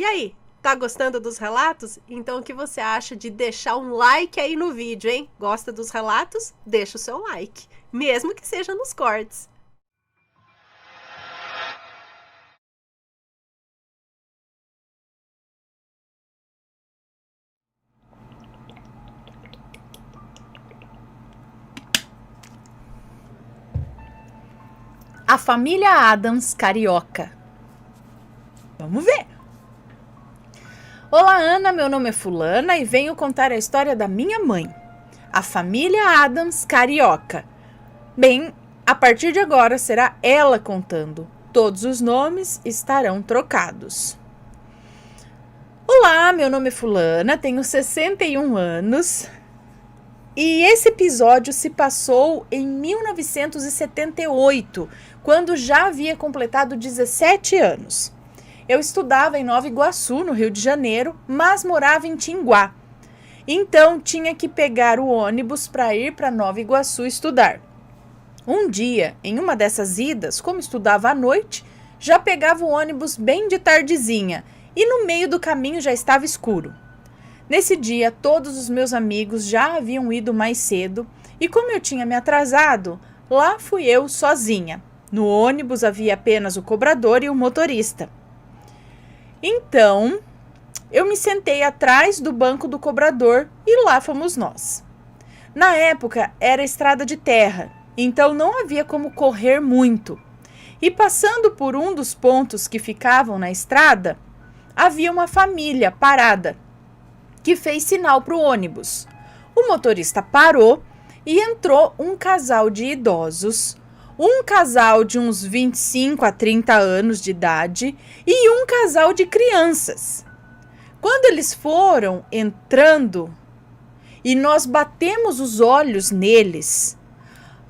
E aí, tá gostando dos relatos? Então o que você acha de deixar um like aí no vídeo, hein? Gosta dos relatos? Deixa o seu like, mesmo que seja nos cortes. A família Addams carioca. Vamos ver. Olá, Ana, meu nome é Fulana e venho contar a história da minha mãe, a família Addams carioca. Bem, a partir de agora será ela contando. Todos os nomes estarão trocados. Olá, meu nome é Fulana, tenho 61 anos e esse episódio se passou em 1978, quando já havia completado 17 anos. Eu estudava em Nova Iguaçu, no Rio de Janeiro, mas morava em Tinguá. Então, tinha que pegar o ônibus para ir para Nova Iguaçu estudar. Um dia, em uma dessas idas, como estudava à noite, já pegava o ônibus bem de tardezinha e no meio do caminho já estava escuro. Nesse dia, todos os meus amigos já haviam ido mais cedo e como eu tinha me atrasado, lá fui eu sozinha. No ônibus havia apenas o cobrador e o motorista. Então, eu me sentei atrás do banco do cobrador e lá fomos nós. Na época, era estrada de terra, então não havia como correr muito. E passando por um dos pontos que ficavam na estrada, havia uma família parada, que fez sinal para o ônibus. O motorista parou e entrou um casal de idosos, um casal de uns 25 a 30 anos de idade e um casal de crianças. Quando eles foram entrando e nós batemos os olhos neles,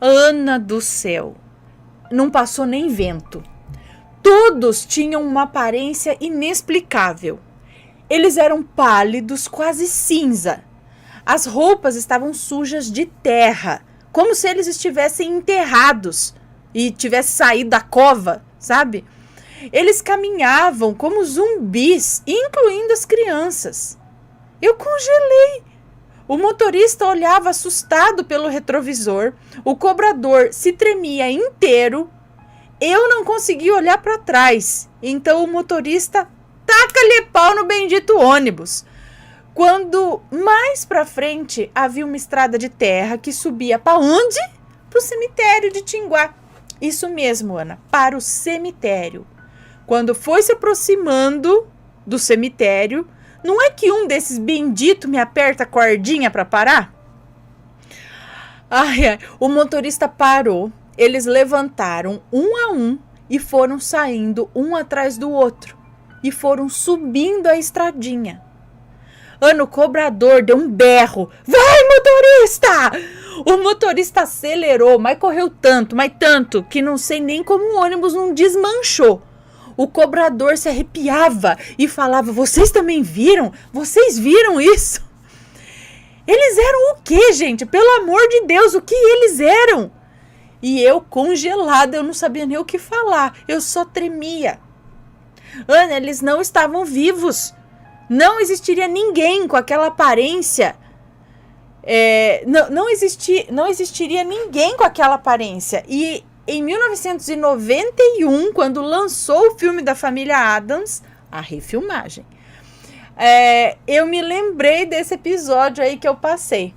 Ana do céu, não passou nem vento. Todos tinham uma aparência inexplicável. Eles eram pálidos, quase cinza. As roupas estavam sujas de terra, como se eles estivessem enterrados e tivessem saído da cova, sabe? Eles caminhavam como zumbis, incluindo as crianças. Eu congelei. O motorista olhava assustado pelo retrovisor, o cobrador se tremia inteiro. Eu não conseguia olhar para trás, então o motorista taca-lhe pau no bendito ônibus. Quando mais para frente havia uma estrada de terra que subia para onde? Para o cemitério de Tinguá. Isso mesmo, Ana, para o cemitério. Quando foi se aproximando do cemitério, não é que um desses benditos me aperta a cordinha para parar? O motorista parou, eles levantaram um a um e foram saindo um atrás do outro e foram subindo a estradinha. Ana, o cobrador deu um berro. Vai, motorista! O motorista acelerou, mas correu tanto, que não sei nem como o ônibus não desmanchou. O cobrador se arrepiava e falava, vocês também viram? Vocês viram isso? Eles eram o quê, gente? Pelo amor de Deus, o que eles eram? E eu, congelada, eu não sabia nem o que falar. Eu só tremia. Ana, eles não estavam vivos. Não existiria ninguém com aquela aparência. Não existiria ninguém com aquela aparência. E em 1991, quando lançou o filme da família Addams, a refilmagem, eu me lembrei desse episódio aí que eu passei.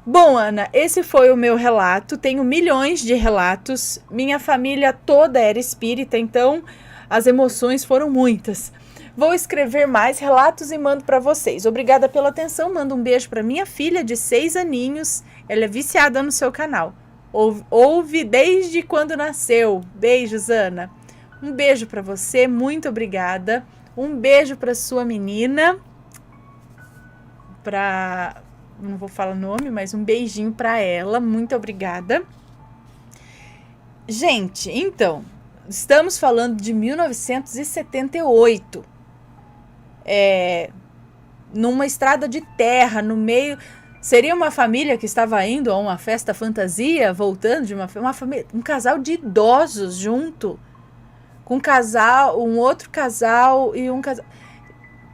Bom, Ana, esse foi o meu relato. Tenho milhões de relatos. Minha família toda era espírita, então as emoções foram muitas. Vou escrever mais relatos e mando para vocês. Obrigada pela atenção. Mando um beijo para minha filha de 6 aninhos. Ela é viciada no seu canal. Ouve desde quando nasceu. Beijos, Ana. Um beijo para você. Muito obrigada. Um beijo para sua menina. Não vou falar nome, mas um beijinho para ela. Muito obrigada. Gente, então, estamos falando de 1978. Numa estrada de terra, no meio... Seria uma família que estava indo a uma festa fantasia, voltando de uma família, um casal de idosos junto, com um outro casal e um casal...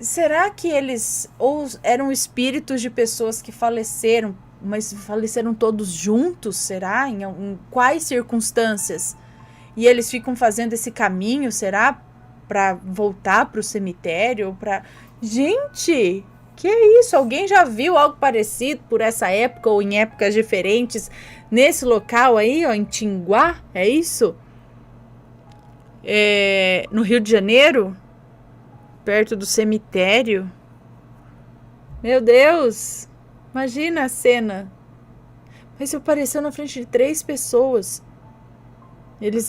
será que eles ou eram espíritos de pessoas que faleceram, mas faleceram todos juntos? Será? Em quais circunstâncias? E eles ficam fazendo esse caminho, será? Para voltar para o cemitério? Gente, que é isso? Alguém já viu algo parecido por essa época ou em épocas diferentes nesse local aí, ó, em Tinguá? É isso? No Rio de Janeiro? Perto do cemitério? Meu Deus! Imagina a cena. Mas apareceu na frente de 3 pessoas. Eles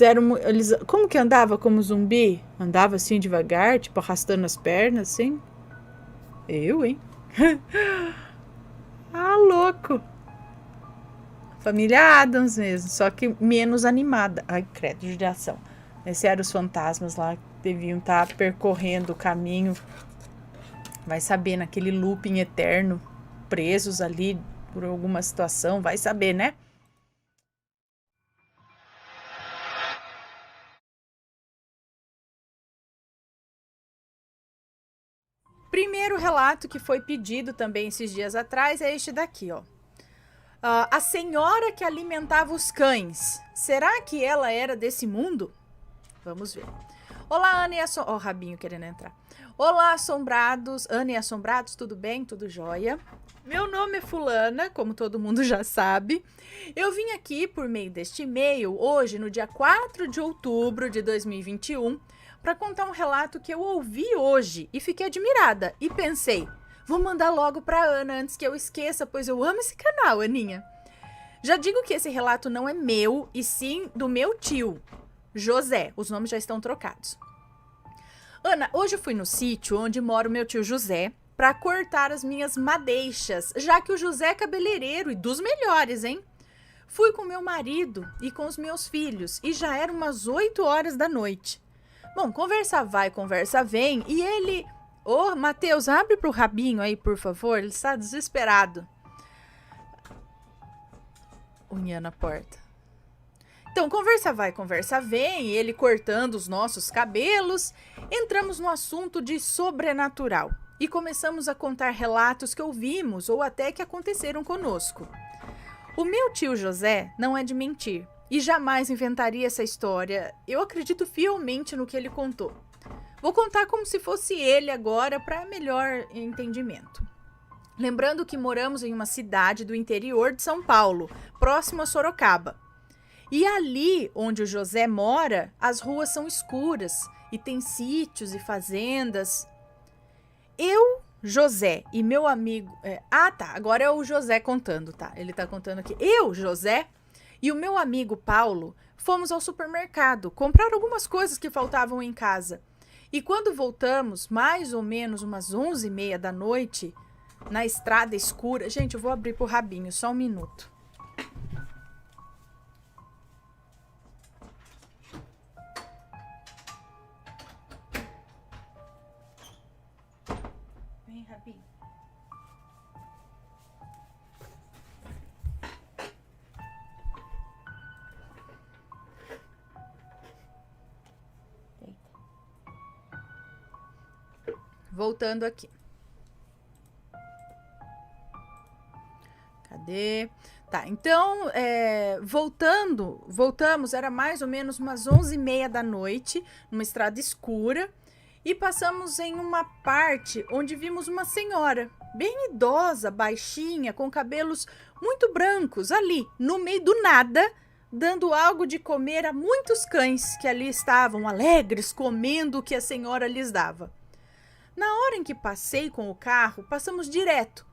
como que andava como zumbi? Andava assim devagar, tipo arrastando as pernas, assim? Hein? Ah, louco! Família Addams mesmo, só que menos animada. Ai, credo, judiação. Esses eram os fantasmas lá que deviam estar percorrendo o caminho. Vai saber, naquele looping eterno, presos ali por alguma situação, vai saber, né? Primeiro relato que foi pedido também esses dias atrás é este daqui, ó. A senhora que alimentava os cães, será que ela era desse mundo? Vamos ver. Olá, Ana e Assombrados. Ó, o Rabinho querendo entrar. Olá, assombrados. Ana e Assombrados, tudo bem? Tudo jóia? Meu nome é Fulana, como todo mundo já sabe. Eu vim aqui por meio deste e-mail, hoje, no dia 4 de outubro de 2021, para contar um relato que eu ouvi hoje e fiquei admirada. E pensei, vou mandar logo para Ana antes que eu esqueça, pois eu amo esse canal, Aninha. Já digo que esse relato não é meu, e sim do meu tio, José. Os nomes já estão trocados. Ana, hoje eu fui no sítio onde mora o meu tio José para cortar as minhas madeixas, já que o José é cabeleireiro e dos melhores, hein? Fui com meu marido e com os meus filhos e já eram umas 8 horas da noite. Bom, conversa vai, conversa vem e ele... Ô, Matheus, abre pro Rabinho aí, por favor, ele está desesperado. Unha na porta. Então, conversa vai, conversa vem, ele cortando os nossos cabelos, entramos no assunto de sobrenatural e começamos a contar relatos que ouvimos ou até que aconteceram conosco. O meu tio José não é de mentir e jamais inventaria essa história. Eu acredito fielmente no que ele contou. Vou contar como se fosse ele agora para melhor entendimento. Lembrando que moramos em uma cidade do interior de São Paulo, próximo a Sorocaba. E ali onde o José mora, as ruas são escuras e tem sítios e fazendas. Eu, José e meu amigo... agora é o José contando, tá? Ele tá contando aqui. Eu, José, e o meu amigo Paulo fomos ao supermercado comprar algumas coisas que faltavam em casa. E quando voltamos, mais ou menos umas 11h30 da noite, na estrada escura... Gente, eu vou abrir pro Rabinho, só um minuto. Vem, Rabinho. Voltando aqui. Cadê? Tá, então, voltamos, era mais ou menos umas 11h30 da noite, numa estrada escura, e passamos em uma parte onde vimos uma senhora, bem idosa, baixinha, com cabelos muito brancos, ali, no meio do nada, dando algo de comer a muitos cães que ali estavam, alegres, comendo o que a senhora lhes dava. Na hora em que passei com o carro, passamos direto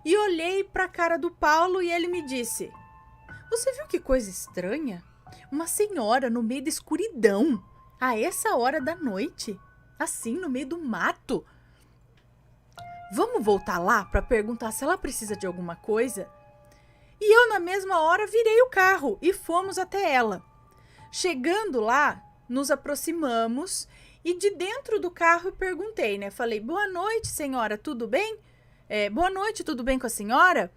e olhei para a cara do Paulo e ele me disse: "Você viu que coisa estranha? Uma senhora no meio da escuridão, a essa hora da noite, assim no meio do mato. Vamos voltar lá para perguntar se ela precisa de alguma coisa?" E eu, na mesma hora, virei o carro e fomos até ela. Chegando lá, nos aproximamos e de dentro do carro eu perguntei, né? Falei: "Boa noite, senhora, tudo bem? Boa noite, tudo bem com a senhora?"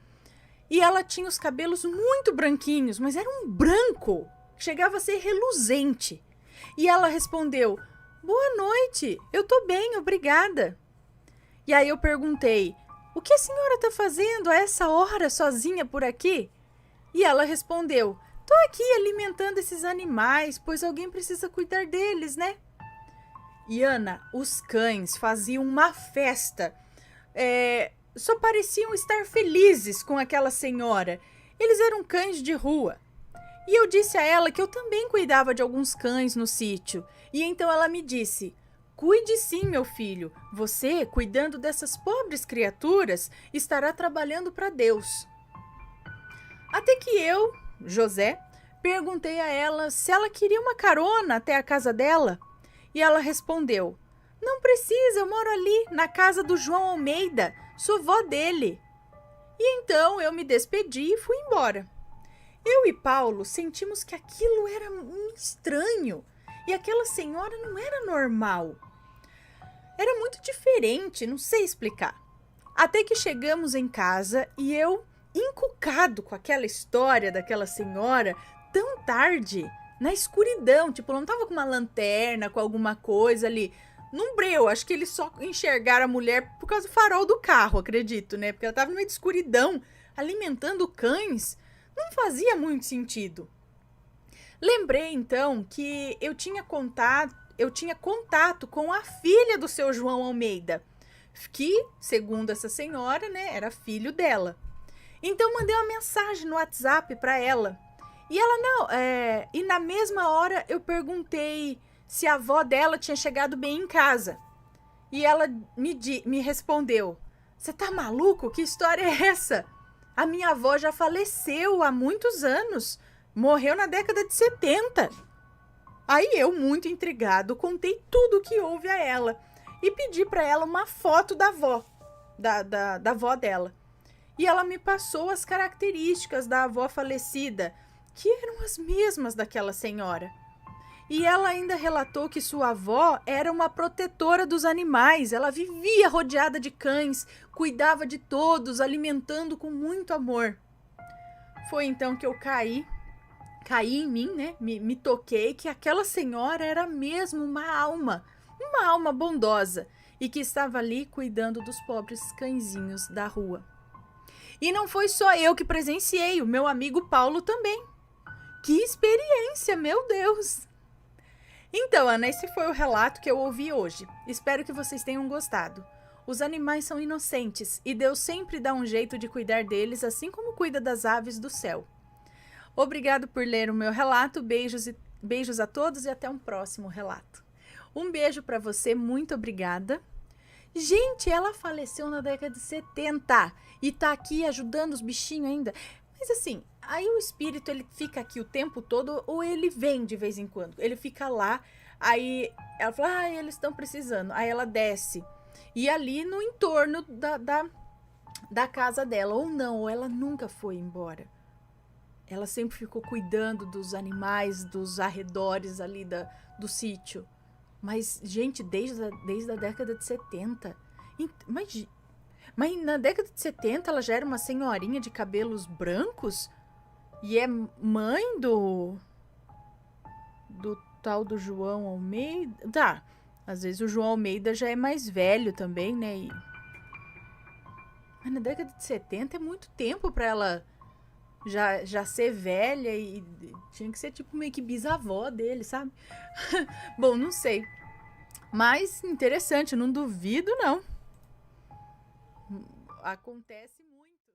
E ela tinha os cabelos muito branquinhos, mas era um branco, chegava a ser reluzente. E ela respondeu: "Boa noite, eu tô bem, obrigada." E aí eu perguntei: o que a senhora está fazendo a essa hora sozinha por aqui? E ela respondeu: tô aqui alimentando esses animais, pois alguém precisa cuidar deles, né? E Ana, os cães faziam uma festa. Só pareciam estar felizes com aquela senhora. Eles eram cães de rua. E eu disse a ela que eu também cuidava de alguns cães no sítio. E então ela me disse: cuide sim, meu filho. Você, cuidando dessas pobres criaturas, estará trabalhando para Deus. Até que eu, José, perguntei a ela se ela queria uma carona até a casa dela. E ela respondeu: não precisa, eu moro ali, na casa do João Almeida. Sou vó dele. E então eu me despedi e fui embora. Eu e Paulo sentimos que aquilo era estranho e aquela senhora não era normal. Era muito diferente, não sei explicar. Até que chegamos em casa e eu, encucado com aquela história daquela senhora, tão tarde, na escuridão, tipo, não tava com uma lanterna, com alguma coisa ali, num breu, acho que eles só enxergaram a mulher por causa do farol do carro, acredito, né? Porque ela tava no meio de escuridão, alimentando cães. Não fazia muito sentido. Lembrei, então, que eu tinha contato com a filha do seu João Almeida, que, segundo essa senhora, né, era filho dela. Então, mandei uma mensagem no WhatsApp para ela. E ela não... E na mesma hora, eu perguntei se a avó dela tinha chegado bem em casa. E ela me respondeu: você tá maluco? Que história é essa? A minha avó já faleceu há muitos anos. Morreu na década de 70. Aí eu, muito intrigado, contei tudo o que houve a ela. E pedi para ela uma foto da avó, da avó dela. E ela me passou as características da avó falecida, que eram as mesmas daquela senhora. E ela ainda relatou que sua avó era uma protetora dos animais. Ela vivia rodeada de cães, cuidava de todos, alimentando com muito amor. Foi então que eu caí em mim, né? Me toquei que aquela senhora era mesmo uma alma bondosa e que estava ali cuidando dos pobres cãezinhos da rua. E não foi só eu que presenciei, o meu amigo Paulo também. Que experiência, meu Deus! Então, Ana, esse foi o relato que eu ouvi hoje. Espero que vocês tenham gostado. Os animais são inocentes e Deus sempre dá um jeito de cuidar deles, assim como cuida das aves do céu. Obrigado por ler o meu relato. Beijos a todos e até um próximo relato. Um beijo para você, muito obrigada. Gente, ela faleceu na década de 70 e tá aqui ajudando os bichinhos ainda. Mas assim, aí o espírito, ele fica aqui o tempo todo ou ele vem de vez em quando? Ele fica lá, aí ela fala, eles estão precisando. Aí ela desce. E ali no entorno da casa dela, ou não, ou ela nunca foi embora. Ela sempre ficou cuidando dos animais, dos arredores ali do sítio. Mas, gente, desde a década de 70. Mas na década de 70 ela já era uma senhorinha de cabelos brancos? E é mãe do tal do João Almeida? Tá, às vezes o João Almeida já é mais velho também, né? Mas na década de 70 é muito tempo pra ela já ser velha e tinha que ser tipo meio que bisavó dele, sabe? Bom, não sei. Mas interessante, não duvido não. Acontece muito.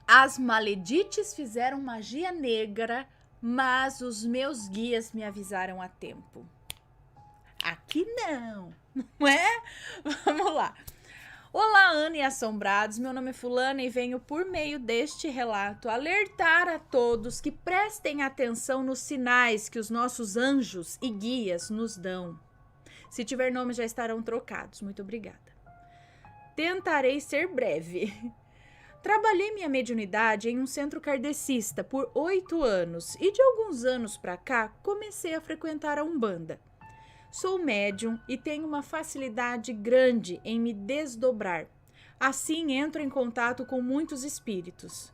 As maledites fizeram magia negra, mas os meus guias me avisaram a tempo. Aqui não é? Vamos lá. Olá, Ana e assombrados, meu nome é Fulana e venho por meio deste relato alertar a todos que prestem atenção nos sinais que os nossos anjos e guias nos dão. Se tiver nome já estarão trocados, muito obrigada. Tentarei ser breve. Trabalhei minha mediunidade em um centro kardecista por 8 anos e de alguns anos pra cá comecei a frequentar a Umbanda. Sou médium e tenho uma facilidade grande em me desdobrar. Assim entro em contato com muitos espíritos.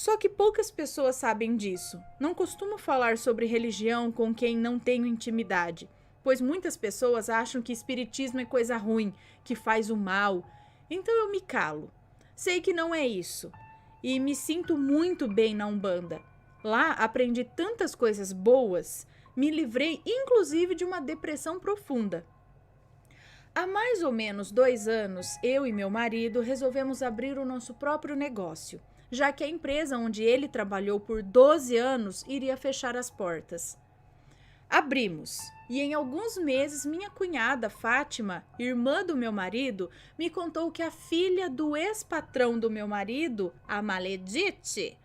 Só que poucas pessoas sabem disso. Não costumo falar sobre religião com quem não tenho intimidade, pois muitas pessoas acham que espiritismo é coisa ruim, que faz o mal. Então eu me calo. Sei que não é isso. E me sinto muito bem na Umbanda. Lá aprendi tantas coisas boas, me livrei inclusive de uma depressão profunda. Há mais ou menos 2 anos, eu e meu marido resolvemos abrir o nosso próprio negócio, já que a empresa onde ele trabalhou por 12 anos iria fechar as portas. Abrimos, e em alguns meses minha cunhada Fátima, irmã do meu marido, me contou que a filha do ex-patrão do meu marido, a Maledite,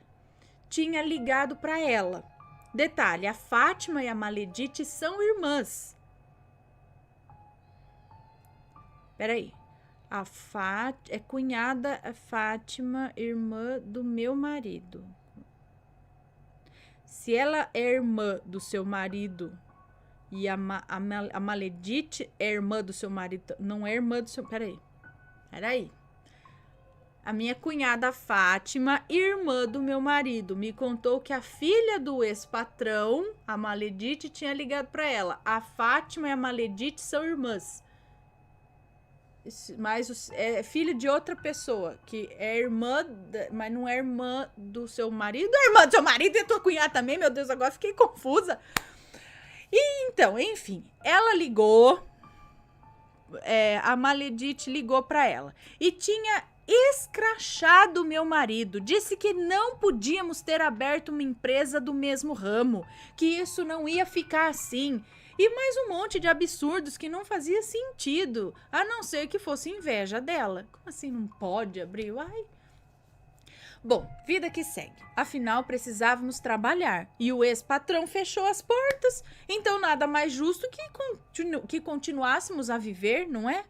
tinha ligado para ela. Detalhe, a Fátima e a Maledite são irmãs. Peraí. É cunhada a Fátima, irmã do meu marido. Se ela é irmã do seu marido e a Maledite é irmã do seu marido, não é irmã do seu... Peraí. A minha cunhada Fátima, irmã do meu marido, me contou que a filha do ex-patrão, a Maledite, tinha ligado para ela. A Fátima e a Maledite são irmãs. Mas é filha de outra pessoa, que é irmã, mas não é irmã do seu marido. É irmã do seu marido e tua cunhada também, meu Deus, agora fiquei confusa. E então, enfim, ela ligou, a Maledite ligou para ela e tinha escrachado meu marido, disse que não podíamos ter aberto uma empresa do mesmo ramo, que isso não ia ficar assim. E mais um monte de absurdos que não fazia sentido, a não ser que fosse inveja dela. Como assim não pode abrir? Ai. Bom, vida que segue. Afinal, precisávamos trabalhar e o ex-patrão fechou as portas, então nada mais justo que continuássemos a viver, não é?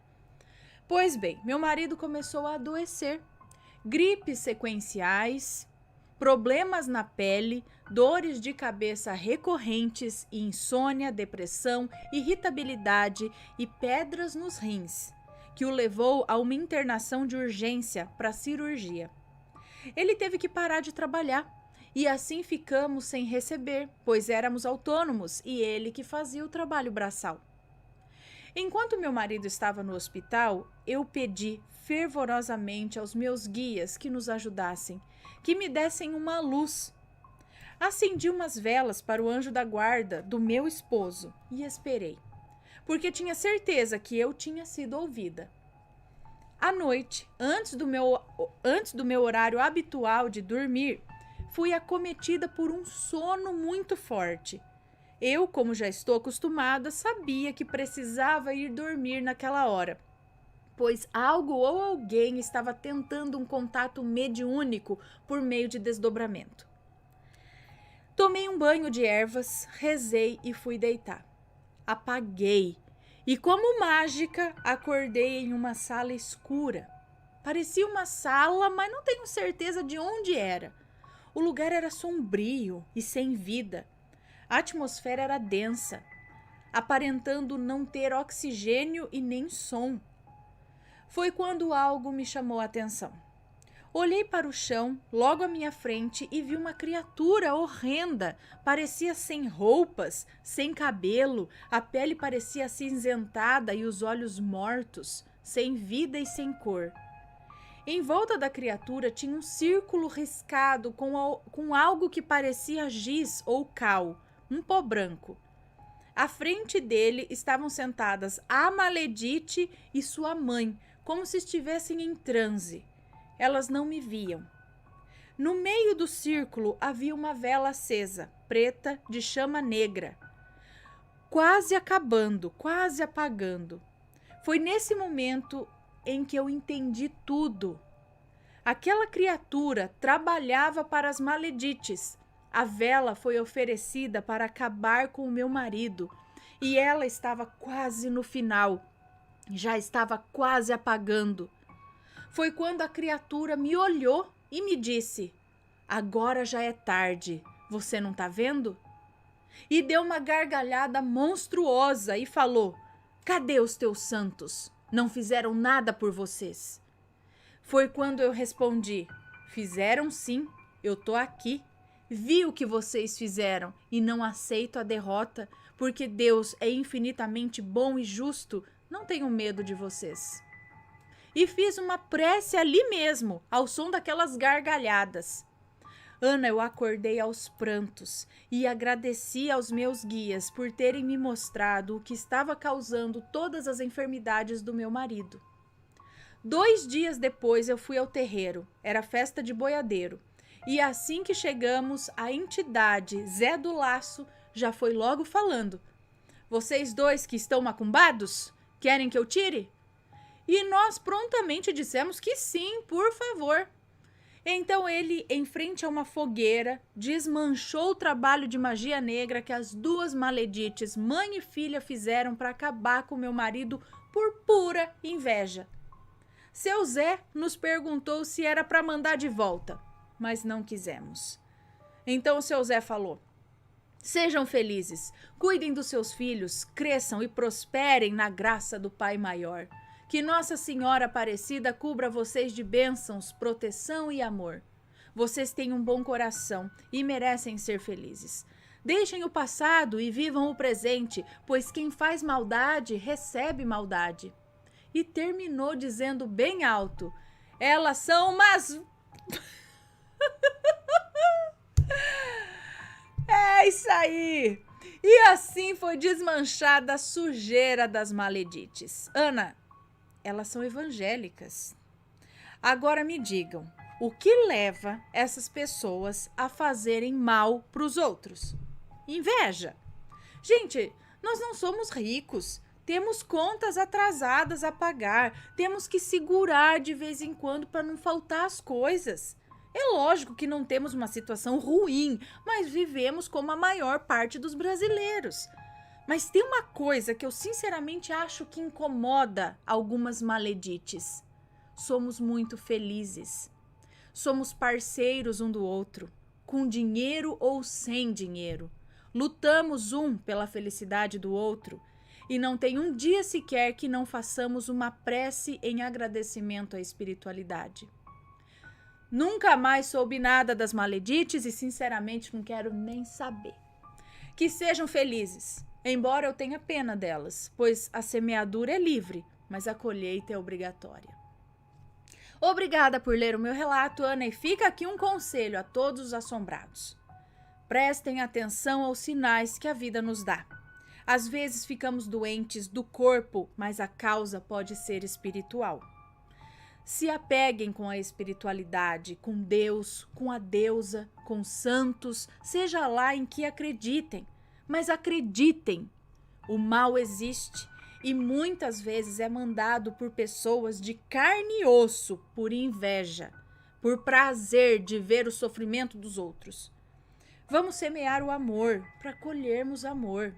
Pois bem, meu marido começou a adoecer. Gripes sequenciais, problemas na pele, dores de cabeça recorrentes, insônia, depressão, irritabilidade e pedras nos rins, que o levou a uma internação de urgência para cirurgia. Ele teve que parar de trabalhar e assim ficamos sem receber, pois éramos autônomos e ele que fazia o trabalho braçal. Enquanto meu marido estava no hospital, eu pedi fervorosamente aos meus guias que nos ajudassem, que me dessem uma luz. Acendi umas velas para o anjo da guarda do meu esposo e esperei, porque tinha certeza que eu tinha sido ouvida. À noite, antes do meu horário habitual de dormir, fui acometida por um sono muito forte. Eu, como já estou acostumada, sabia que precisava ir dormir naquela hora, pois algo ou alguém estava tentando um contato mediúnico por meio de desdobramento. Tomei um banho de ervas, rezei e fui deitar. Apaguei e, como mágica, acordei em uma sala escura. Parecia uma sala, mas não tenho certeza de onde era. O lugar era sombrio e sem vida. A atmosfera era densa, aparentando não ter oxigênio e nem som. Foi quando algo me chamou a atenção. Olhei para o chão, logo à minha frente, e vi uma criatura horrenda. Parecia sem roupas, sem cabelo, a pele parecia acinzentada e os olhos mortos, sem vida e sem cor. Em volta da criatura tinha um círculo riscado com algo que parecia giz ou cal, um pó branco. À frente dele estavam sentadas a Maledite e sua mãe, como se estivessem em transe. Elas não me viam. No meio do círculo havia uma vela acesa, preta, de chama negra, quase acabando, quase apagando. Foi nesse momento em que eu entendi tudo. Aquela criatura trabalhava para as Maledites. A vela foi oferecida para acabar com o meu marido e ela estava quase no final, já estava quase apagando. Foi quando a criatura me olhou e me disse: "Agora já é tarde, você não tá vendo?" E deu uma gargalhada monstruosa e falou: "Cadê os teus santos? Não fizeram nada por vocês." Foi quando eu respondi: "Fizeram sim, eu tô aqui. Vi o que vocês fizeram e não aceito a derrota, porque Deus é infinitamente bom e justo. Não tenho medo de vocês. E fiz uma prece ali mesmo, ao som daquelas gargalhadas. Ana, eu acordei aos prantos e agradeci aos meus guias por terem me mostrado o que estava causando todas as enfermidades do meu marido. 2 dias depois eu fui ao terreiro, era festa de boiadeiro, e assim que chegamos, a entidade Zé do Laço já foi logo falando: vocês dois que estão macumbados, querem que eu tire? E nós prontamente dissemos que sim, por favor. Então ele, em frente a uma fogueira, desmanchou o trabalho de magia negra que as 2 maledites, mãe e filha, fizeram para acabar com meu marido por pura inveja. Seu Zé nos perguntou se era para mandar de volta, mas não quisemos. Então seu Zé falou: sejam felizes, cuidem dos seus filhos, cresçam e prosperem na graça do Pai Maior. Que Nossa Senhora Aparecida cubra vocês de bênçãos, proteção e amor. Vocês têm um bom coração e merecem ser felizes. Deixem o passado e vivam o presente, pois quem faz maldade recebe maldade. E terminou dizendo bem alto: elas são umas... É isso aí! E assim foi desmanchada a sujeira das maledites. Ana, elas são evangélicas. Agora me digam, o que leva essas pessoas a fazerem mal para os outros? Inveja. Gente, nós não somos ricos. Temos contas atrasadas a pagar. Temos que segurar de vez em quando para não faltar as coisas. É lógico que não temos uma situação ruim, mas vivemos como a maior parte dos brasileiros. Mas tem uma coisa que eu sinceramente acho que incomoda algumas maledites. Somos muito felizes. Somos parceiros um do outro, com dinheiro ou sem dinheiro. Lutamos um pela felicidade do outro e não tem um dia sequer que não façamos uma prece em agradecimento à espiritualidade. Nunca mais soube nada das maledites e sinceramente não quero nem saber. Que sejam felizes. Embora eu tenha pena delas, pois a semeadura é livre, mas a colheita é obrigatória. Obrigada por ler o meu relato, Ana, e fica aqui um conselho a todos os assombrados. Prestem atenção aos sinais que a vida nos dá. Às vezes ficamos doentes do corpo, mas a causa pode ser espiritual. Se apeguem com a espiritualidade, com Deus, com a deusa, com santos, seja lá em que acreditem. Mas acreditem, o mal existe e muitas vezes é mandado por pessoas de carne e osso, por inveja, por prazer de ver o sofrimento dos outros. Vamos semear o amor para colhermos amor.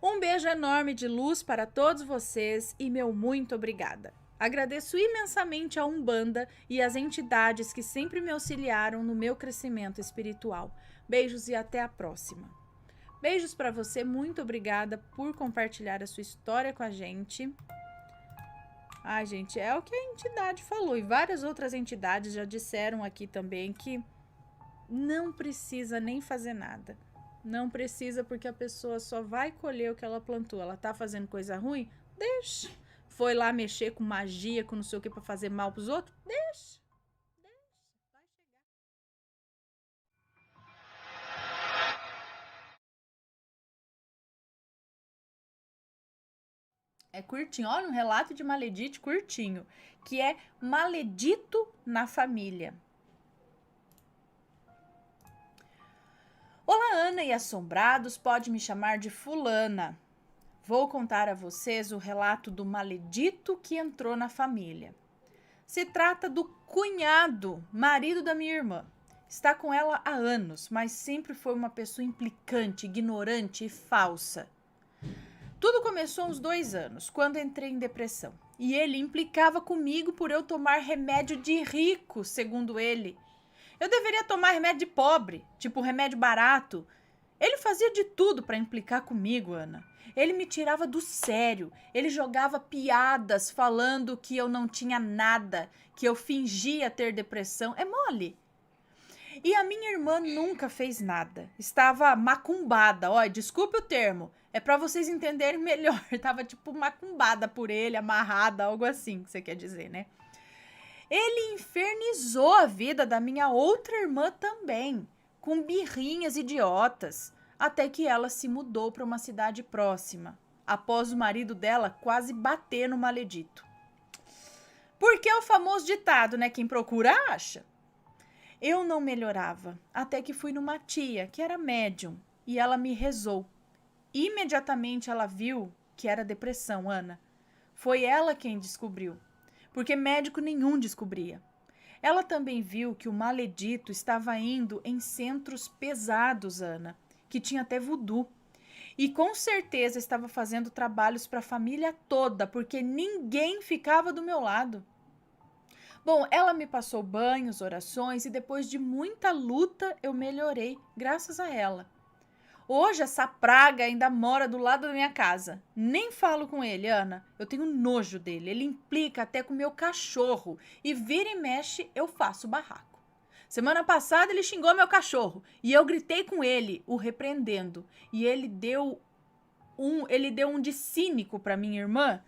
Um beijo enorme de luz para todos vocês e meu muito obrigada. Agradeço imensamente a Umbanda e as entidades que sempre me auxiliaram no meu crescimento espiritual. Beijos e até a próxima. Beijos para você, muito obrigada por compartilhar a sua história com a gente. Ai, gente, é o que a entidade falou e várias outras entidades já disseram aqui também que não precisa nem fazer nada. Não precisa porque a pessoa só vai colher o que ela plantou. Ela tá fazendo coisa ruim? Deixa. Foi lá mexer com magia, com não sei o que para fazer mal pros outros? Deixa. Vai chegar. É curtinho, olha um relato de maledite curtinho, que é maledito na família. Olá, Ana e assombrados, pode me chamar de fulana. Vou contar a vocês o relato do maledito que entrou na família. Se trata do cunhado, marido da minha irmã. Está com ela há anos, mas sempre foi uma pessoa implicante, ignorante e falsa. Tudo começou há uns 2 anos, quando entrei em depressão. E ele implicava comigo por eu tomar remédio de rico, segundo ele. Eu deveria tomar remédio de pobre, tipo remédio barato. Ele fazia de tudo para implicar comigo, Ana. Ele me tirava do sério. Ele jogava piadas falando que eu não tinha nada, que eu fingia ter depressão. É mole. E a minha irmã nunca fez nada. Estava macumbada. Ó, desculpe o termo. É para vocês entenderem melhor. Tava tipo macumbada por ele, amarrada, algo assim que você quer dizer, né? Ele infernizou a vida da minha outra irmã também, com birrinhas idiotas, até que ela se mudou para uma cidade próxima, após o marido dela quase bater no maledito. Porque é o famoso ditado, né? Quem procura, acha. Eu não melhorava, até que fui numa tia, que era médium, e ela me rezou. Imediatamente ela viu que era depressão, Ana. Foi ela quem descobriu, porque médico nenhum descobria. Ela também viu que o maledito estava indo em centros pesados, Ana, que tinha até voodoo. E com certeza estava fazendo trabalhos para a família toda, porque ninguém ficava do meu lado. Bom, ela me passou banhos, orações e depois de muita luta eu melhorei, graças a ela. Hoje essa praga ainda mora do lado da minha casa. Nem falo com ele, Ana. Eu tenho nojo dele. Ele implica até com o meu cachorro. E vira e mexe, eu faço barraco. Semana passada ele xingou meu cachorro. E eu gritei com ele, o repreendendo. E ele deu um de cínico para minha irmã.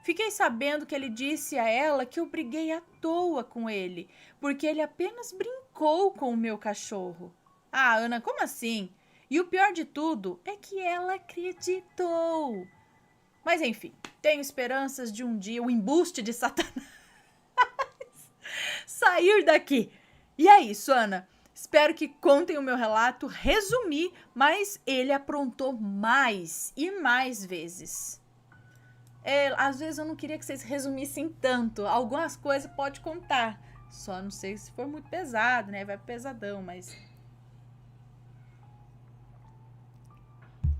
Fiquei sabendo que ele disse a ela que eu briguei à toa com ele. Porque ele apenas brincou com o meu cachorro. Ah, Ana, como assim? E o pior de tudo é que ela acreditou. Mas enfim, tenho esperanças de um dia o embuste de Satanás sair daqui. E é isso, Ana. Espero que contem o meu relato, resumi, mas ele aprontou mais e mais vezes. Às vezes eu não queria que vocês resumissem tanto. Algumas coisas pode contar. Só não sei se for muito pesado, né? Vai pesadão, mas...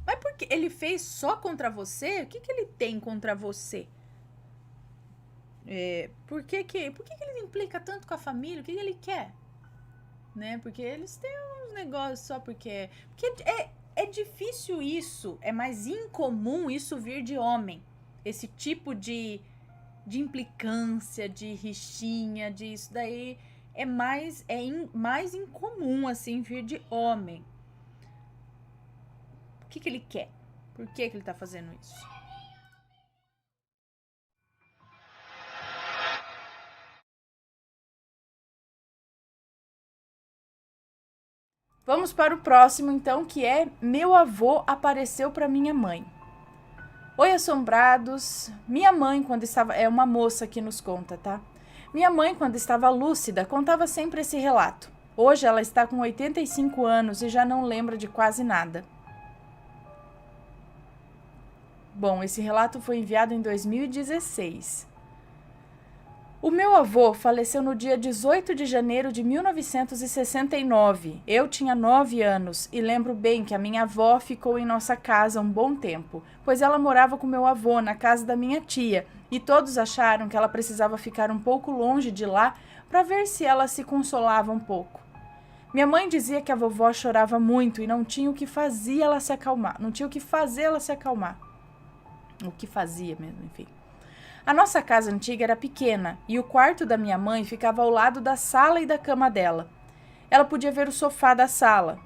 Mas por que ele fez só contra você? O que ele tem contra você? Por que ele implica tanto com a família? O que ele quer? Né? Porque eles têm uns negócios só porque... Porque é difícil isso. É mais incomum isso vir de homem. Esse tipo de implicância, de rixinha, disso daí é mais incomum assim vir de homem. O que ele quer? Por que ele tá fazendo isso? Vamos para o próximo, então, que é meu avô apareceu para minha mãe. Oi, assombrados. Minha mãe, quando estava... É uma moça que nos conta, tá? Minha mãe, quando estava lúcida, contava sempre esse relato. Hoje ela está com 85 anos e já não lembra de quase nada. Bom, esse relato foi enviado em 2016. O meu avô faleceu no dia 18 de janeiro de 1969. Eu tinha 9 anos e lembro bem que a minha avó ficou em nossa casa um bom tempo, pois ela morava com meu avô na casa da minha tia e todos acharam que ela precisava ficar um pouco longe de lá para ver se ela se consolava um pouco. Minha mãe dizia que a vovó chorava muito e não tinha o que fazer ela se acalmar. O que fazia mesmo, enfim. A nossa casa antiga era pequena e o quarto da minha mãe ficava ao lado da sala e da cama dela. Ela podia ver o sofá da sala.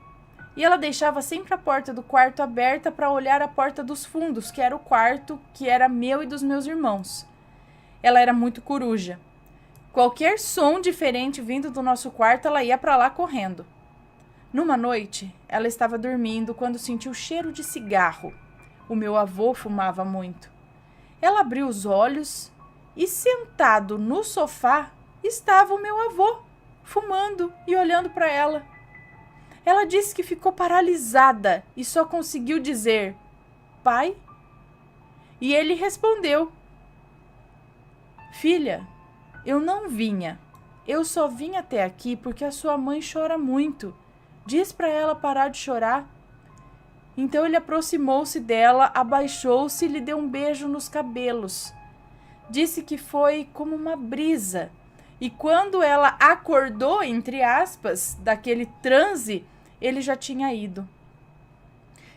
E ela deixava sempre a porta do quarto aberta para olhar a porta dos fundos, que era o quarto que era meu e dos meus irmãos. Ela era muito coruja. Qualquer som diferente vindo do nosso quarto, ela ia para lá correndo. Numa noite, ela estava dormindo quando sentiu cheiro de cigarro. O meu avô fumava muito. Ela abriu os olhos e, sentado no sofá, estava o meu avô, fumando e olhando para ela. Ela disse que ficou paralisada e só conseguiu dizer, pai? E ele respondeu, filha, eu não vinha. Eu só vim até aqui porque a sua mãe chora muito. Diz para ela parar de chorar. Então ele aproximou-se dela, abaixou-se e lhe deu um beijo nos cabelos. Disse que foi como uma brisa. E quando ela acordou, entre aspas, daquele transe, ele já tinha ido.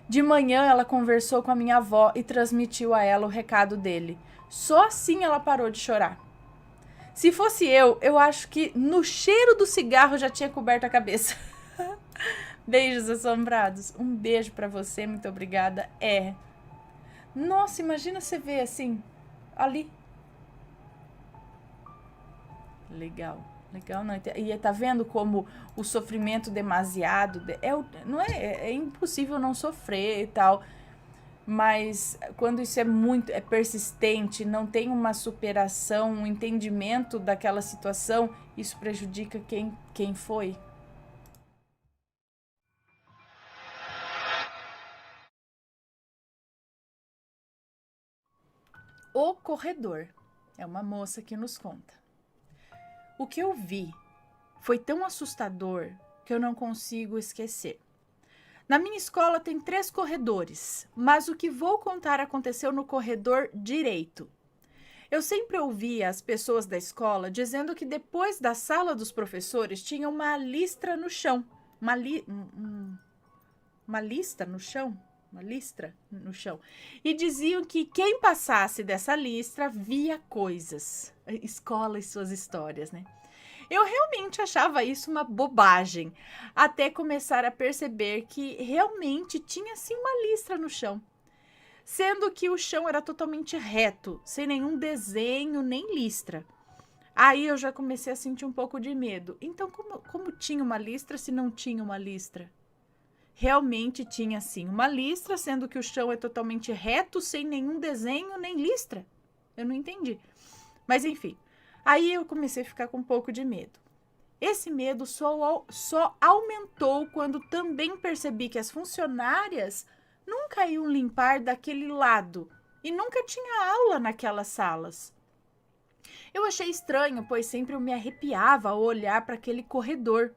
De manhã ela conversou com a minha avó e transmitiu a ela o recado dele. Só assim ela parou de chorar. Se fosse eu acho que no cheiro do cigarro já tinha coberto a cabeça. Beijos assombrados. Um beijo pra você, muito obrigada. Nossa, imagina você ver assim, ali. Legal, não. E tá vendo como o sofrimento demasiado não é impossível não sofrer e tal. Mas quando isso é persistente, não tem uma superação, um entendimento daquela situação, isso prejudica quem foi. O corredor. É uma moça que nos conta. O que eu vi foi tão assustador que eu não consigo esquecer. Na minha escola tem 3 corredores, mas o que vou contar aconteceu no corredor direito. Eu sempre ouvia as pessoas da escola dizendo que depois da sala dos professores tinha uma listra no chão. Uma lista no chão? Uma listra no chão. E diziam que quem passasse dessa listra via coisas. Escola e suas histórias, né? Eu realmente achava isso uma bobagem, até começar a perceber que realmente tinha sim uma listra no chão. Sendo que o chão era totalmente reto, sem nenhum desenho nem listra. Aí eu já comecei a sentir um pouco de medo. Então, como tinha uma listra se não tinha uma listra? Realmente tinha sim uma listra, sendo que o chão é totalmente reto, sem nenhum desenho nem listra. Eu não entendi. Mas enfim, aí eu comecei a ficar com um pouco de medo. Esse medo só aumentou quando também percebi que as funcionárias nunca iam limpar daquele lado e nunca tinha aula naquelas salas. Eu achei estranho, pois sempre eu me arrepiava ao olhar para aquele corredor.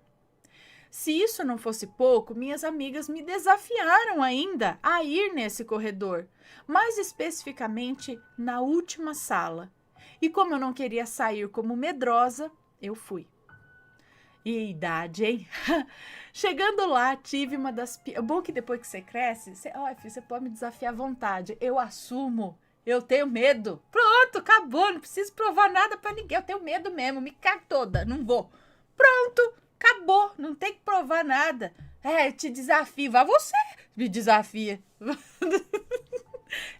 Se isso não fosse pouco, minhas amigas me desafiaram ainda a ir nesse corredor, mais especificamente na última sala. E como eu não queria sair como medrosa, eu fui. E idade, hein? Chegando lá, tive uma das... Bom que depois que você cresce, você pode me desafiar à vontade. Eu assumo. Eu tenho medo. Pronto, acabou. Não preciso provar nada pra ninguém. Eu tenho medo mesmo. Me cago toda. Não vou. Pronto, acabou. Não tem que provar nada. Eu te desafio. Vá você. Me desafia.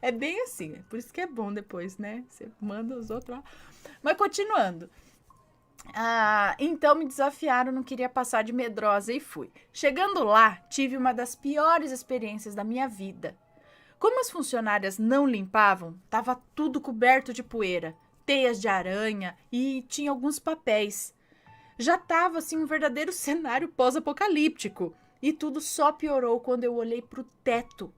É bem assim. Por isso que é bom depois, né? Você manda os outros lá. Mas continuando. Então me desafiaram, não queria passar de medrosa e fui. Chegando lá, tive uma das piores experiências da minha vida. Como as funcionárias não limpavam, estava tudo coberto de poeira, teias de aranha e tinha alguns papéis. Já estava assim um verdadeiro cenário pós-apocalíptico e tudo só piorou quando eu olhei para o teto.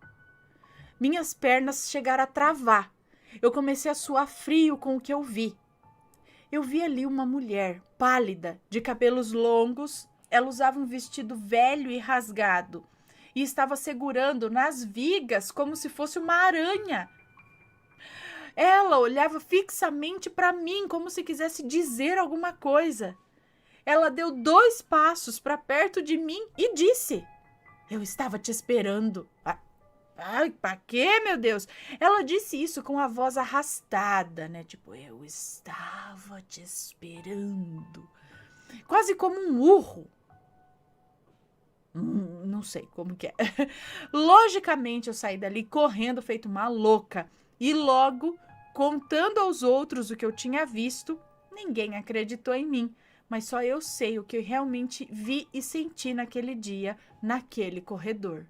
Minhas pernas chegaram a travar. Eu comecei a suar frio com o que eu vi. Eu vi ali uma mulher pálida, de cabelos longos. Ela usava um vestido velho e rasgado e estava segurando nas vigas como se fosse uma aranha. Ela olhava fixamente para mim como se quisesse dizer alguma coisa. Ela deu 2 passos para perto de mim e disse: "Eu estava te esperando." Ai, pra quê, meu Deus? Ela disse isso com a voz arrastada, né? Tipo, eu estava te esperando. Quase como um urro. Não sei como que é. Logicamente, eu saí dali correndo feito uma louca. E logo, contando aos outros o que eu tinha visto, ninguém acreditou em mim. Mas só eu sei o que eu realmente vi e senti naquele dia, naquele corredor.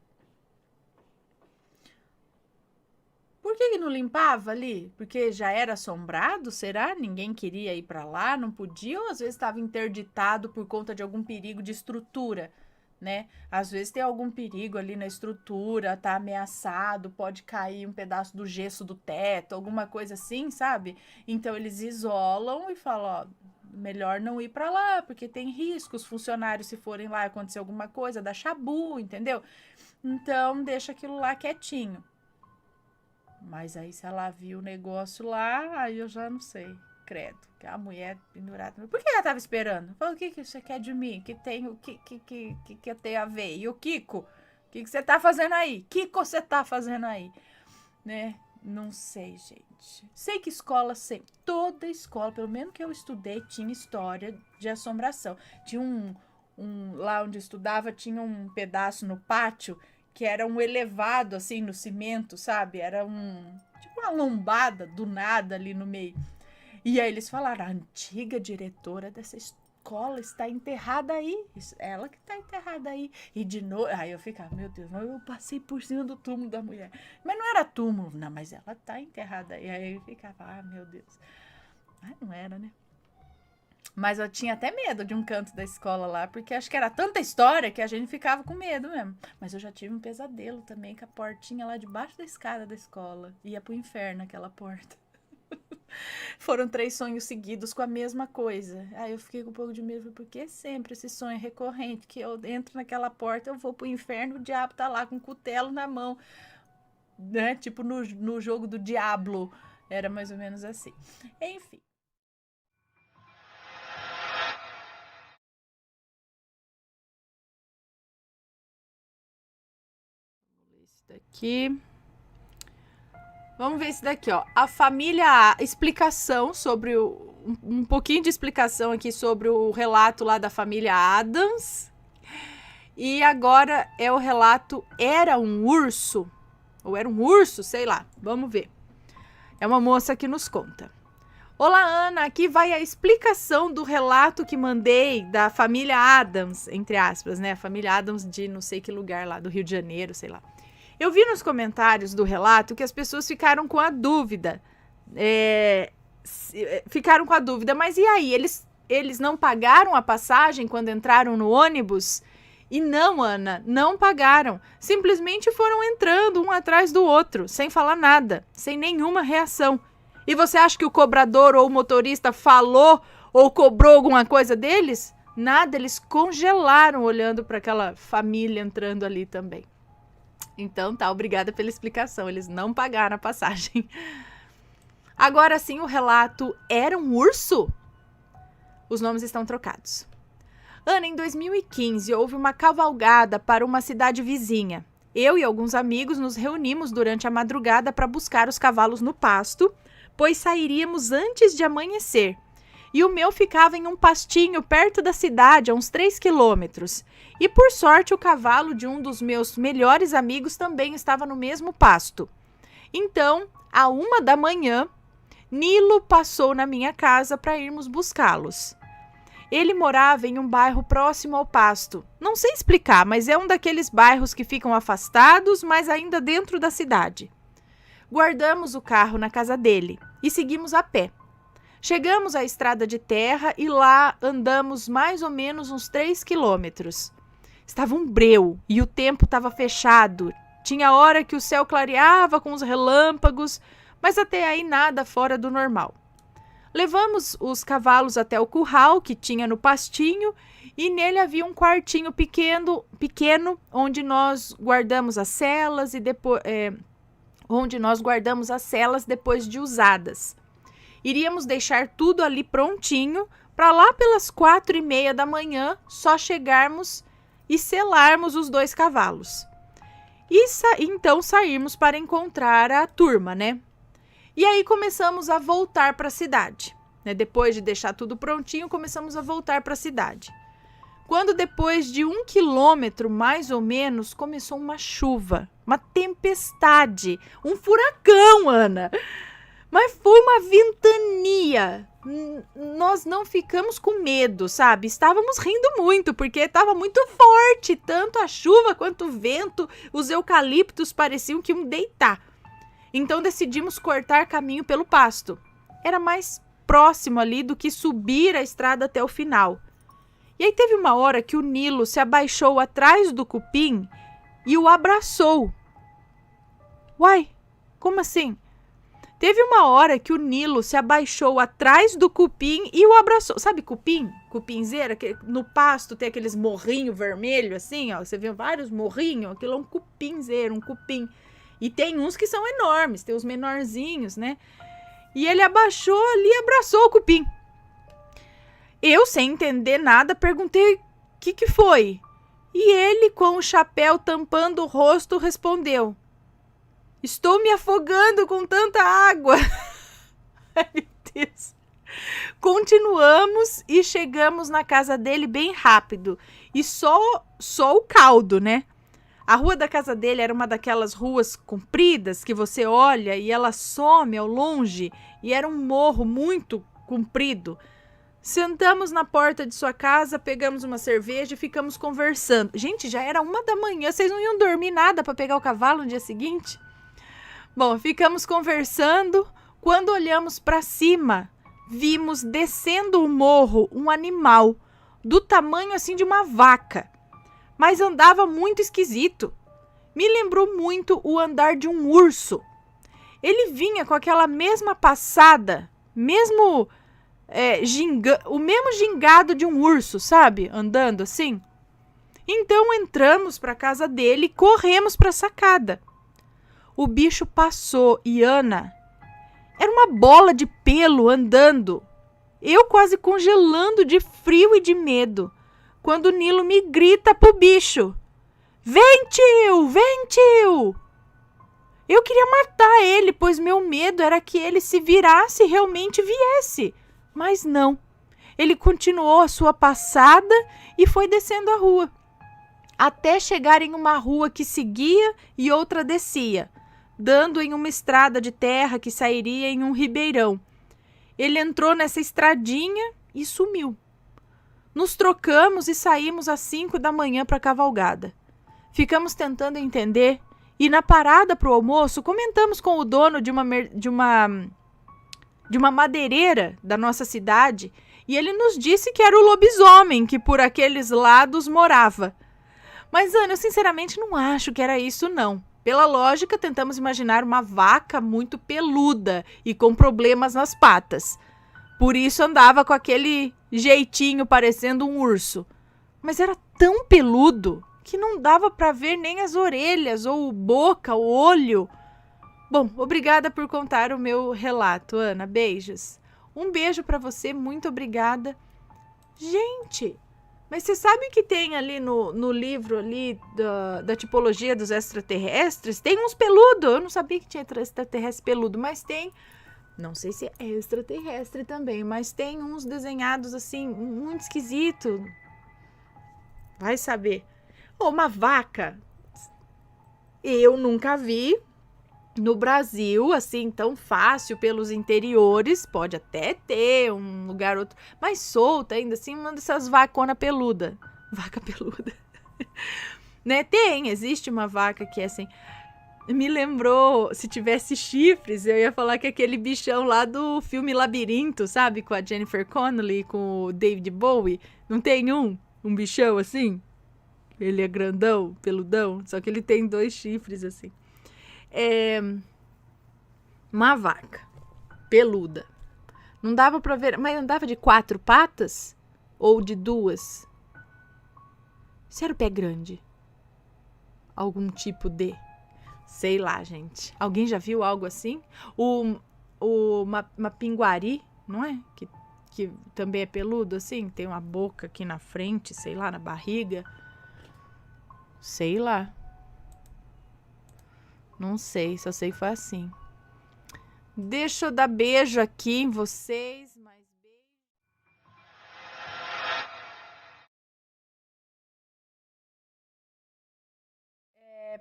Por que não limpava ali? Porque já era assombrado, será? Ninguém queria ir para lá, não podia, ou às vezes estava interditado por conta de algum perigo de estrutura, né? Às vezes tem algum perigo ali na estrutura, tá ameaçado, pode cair um pedaço do gesso do teto, alguma coisa assim, sabe? Então eles isolam e falam, ó, melhor não ir para lá, porque tem risco, os funcionários se forem lá acontecer alguma coisa, dá chabu, entendeu? Então deixa aquilo lá quietinho. Mas aí se ela viu o negócio lá, aí eu já não sei, credo. Que a mulher pendurada. Por que ela tava esperando? Falou, o que você quer de mim? Que eu tenho a ver? E o Kiko? O que você tá fazendo aí? Kiko, você tá fazendo aí? Né? Não sei, gente. Sei que escola sempre, toda escola, pelo menos que eu estudei, tinha história de assombração. Tinha lá onde eu estudava, tinha um pedaço no pátio que era um elevado, assim, no cimento, sabe? Era tipo uma lombada do nada ali no meio. E aí eles falaram, a antiga diretora dessa escola está enterrada aí. Ela que está enterrada aí. E de novo, aí eu ficava, meu Deus, eu passei por cima do túmulo da mulher. Mas não era túmulo, não, mas ela está enterrada aí. Aí eu ficava, meu Deus. Mas não era, né? Mas eu tinha até medo de um canto da escola lá, porque acho que era tanta história que a gente ficava com medo mesmo. Mas eu já tive um pesadelo também, com a portinha lá debaixo da escada da escola. Ia pro inferno aquela porta. Foram 3 sonhos seguidos com a mesma coisa. Aí eu fiquei com um pouco de medo, porque sempre esse sonho é recorrente, que eu entro naquela porta, eu vou pro inferno, o diabo tá lá com um cutelo na mão, né? Tipo no jogo do Diablo. Era mais ou menos assim. Enfim. Esse daqui. Vamos ver esse daqui, ó. A família A. Explicação sobre um pouquinho de explicação aqui sobre o relato lá da família Addams. E agora é o relato Era um Urso? Ou era um urso? Sei lá. Vamos ver. É uma moça que nos conta. Olá, Ana. Aqui vai a explicação do relato que mandei da família Addams, entre aspas, né? A família Addams de não sei que lugar lá, do Rio de Janeiro, sei lá. Eu vi nos comentários do relato que as pessoas ficaram com a dúvida. Ficaram com a dúvida, mas e aí? Eles não pagaram a passagem quando entraram no ônibus? E não, Ana, não pagaram. Simplesmente foram entrando um atrás do outro, sem falar nada, sem nenhuma reação. E você acha que o cobrador ou o motorista falou ou cobrou alguma coisa deles? Nada, eles congelaram olhando para aquela família entrando ali também. Então tá, obrigada pela explicação. Eles não pagaram a passagem. Agora sim, o relato Era um Urso? Os nomes estão trocados. Ana, em 2015, houve uma cavalgada para uma cidade vizinha. Eu e alguns amigos nos reunimos durante a madrugada para buscar os cavalos no pasto, pois sairíamos antes de amanhecer. E o meu ficava em um pastinho perto da cidade, a uns 3 quilômetros. E por sorte, o cavalo de um dos meus melhores amigos também estava no mesmo pasto. Então, à 1 da manhã, Nilo passou na minha casa para irmos buscá-los. Ele morava em um bairro próximo ao pasto. Não sei explicar, mas é um daqueles bairros que ficam afastados, mas ainda dentro da cidade. Guardamos o carro na casa dele e seguimos a pé. Chegamos à estrada de terra e lá andamos mais ou menos uns 3 quilômetros. Estava um breu e o tempo estava fechado. Tinha hora que o céu clareava com os relâmpagos, mas até aí nada fora do normal. Levamos os cavalos até o curral que tinha no pastinho e nele havia um quartinho pequeno onde nós guardamos as selas depois de usadas. Iríamos deixar tudo ali prontinho para lá pelas 4:30 da manhã só chegarmos e selarmos os 2 cavalos. E então sairmos para encontrar a turma, né? E aí começamos a voltar para a cidade. Né? Depois de deixar tudo prontinho, começamos a voltar para a cidade. Quando depois de 1 quilômetro, mais ou menos, começou uma chuva, uma tempestade, um furacão, Ana. Mas foi uma ventania. Nós não ficamos com medo, sabe? Estávamos rindo muito, porque estava muito forte. Tanto a chuva quanto o vento, os eucaliptos pareciam que iam deitar. Então decidimos cortar caminho pelo pasto. Era mais próximo ali do que subir a estrada até o final. E aí teve uma hora que o Nilo se abaixou atrás do cupim e o abraçou. Uai, como assim? Teve uma hora que o Nilo se abaixou atrás do cupim e o abraçou. Sabe cupim? Cupinzeira? Que no pasto tem aqueles morrinhos vermelhos assim, ó. Você vê vários morrinhos. Aquilo é um cupinzeiro, um cupim. E tem uns que são enormes, tem os menorzinhos, né? E ele abaixou ali e abraçou o cupim. Eu, sem entender nada, perguntei o que foi. E ele, com o chapéu tampando o rosto, respondeu: Estou me afogando com tanta água. Ai, meu Deus. Continuamos e chegamos na casa dele bem rápido. E só o caldo, né? A rua da casa dele era uma daquelas ruas compridas que você olha e ela some ao longe. E era um morro muito comprido. Sentamos na porta de sua casa, pegamos uma cerveja e ficamos conversando. Gente, já era 1h. Vocês não iam dormir nada para pegar o cavalo no dia seguinte? Bom, ficamos conversando. Quando olhamos para cima, vimos descendo o morro um animal do tamanho assim de uma vaca, mas andava muito esquisito. Me lembrou muito o andar de um urso. Ele vinha com aquela mesma passada, o mesmo gingado de um urso, sabe? Andando assim. Então entramos para a casa dele e corremos para a sacada. O bicho passou e Ana... Era uma bola de pelo andando. Eu quase congelando de frio e de medo. Quando o Nilo me grita pro bicho. Vem, tio! Vem, tio! Eu queria matar ele, pois meu medo era que ele se virasse e realmente viesse. Mas não. Ele continuou a sua passada e foi descendo a rua. Até chegar em uma rua que seguia e outra descia, dando em uma estrada de terra que sairia em um ribeirão. Ele entrou nessa estradinha e sumiu. Nos trocamos e saímos às 5h para a cavalgada. Ficamos tentando entender e na parada para o almoço comentamos com o dono de uma madeireira da nossa cidade e ele nos disse que era o lobisomem que por aqueles lados morava. Mas, Ana, eu sinceramente não acho que era isso, não. Pela lógica, tentamos imaginar uma vaca muito peluda e com problemas nas patas. Por isso andava com aquele jeitinho parecendo um urso. Mas era tão peludo que não dava para ver nem as orelhas, ou boca, o olho. Bom, obrigada por contar o meu relato, Ana. Beijos. Um beijo para você, muito obrigada. Gente... Mas você sabe que tem ali no livro ali da tipologia dos extraterrestres? Tem uns peludos. Eu não sabia que tinha extraterrestre peludo, mas tem. Não sei se é extraterrestre também, mas tem uns desenhados assim, muito esquisito. Vai saber. Uma vaca. Eu nunca vi no Brasil, assim, tão fácil pelos interiores. Pode até ter um lugar outro, mas solta ainda assim, uma dessas vaconas peluda. Vaca peluda. Né? Existe uma vaca que é assim. Me lembrou, se tivesse chifres, eu ia falar que aquele bichão lá do filme Labirinto, sabe? Com a Jennifer Connelly, com o David Bowie. Não tem um bichão assim? Ele é grandão, peludão, só que ele tem 2 chifres assim. Uma vaca peluda. Não dava pra ver, mas andava de 4 patas ou de 2? Se era o pé grande? Algum tipo de... Sei lá, gente. Alguém já viu algo assim? Uma pinguari, não é? Que também é peludo assim, tem uma boca aqui na frente, sei lá, na barriga. Sei lá. Não sei, só sei que foi assim. Deixa eu dar beijo aqui em vocês.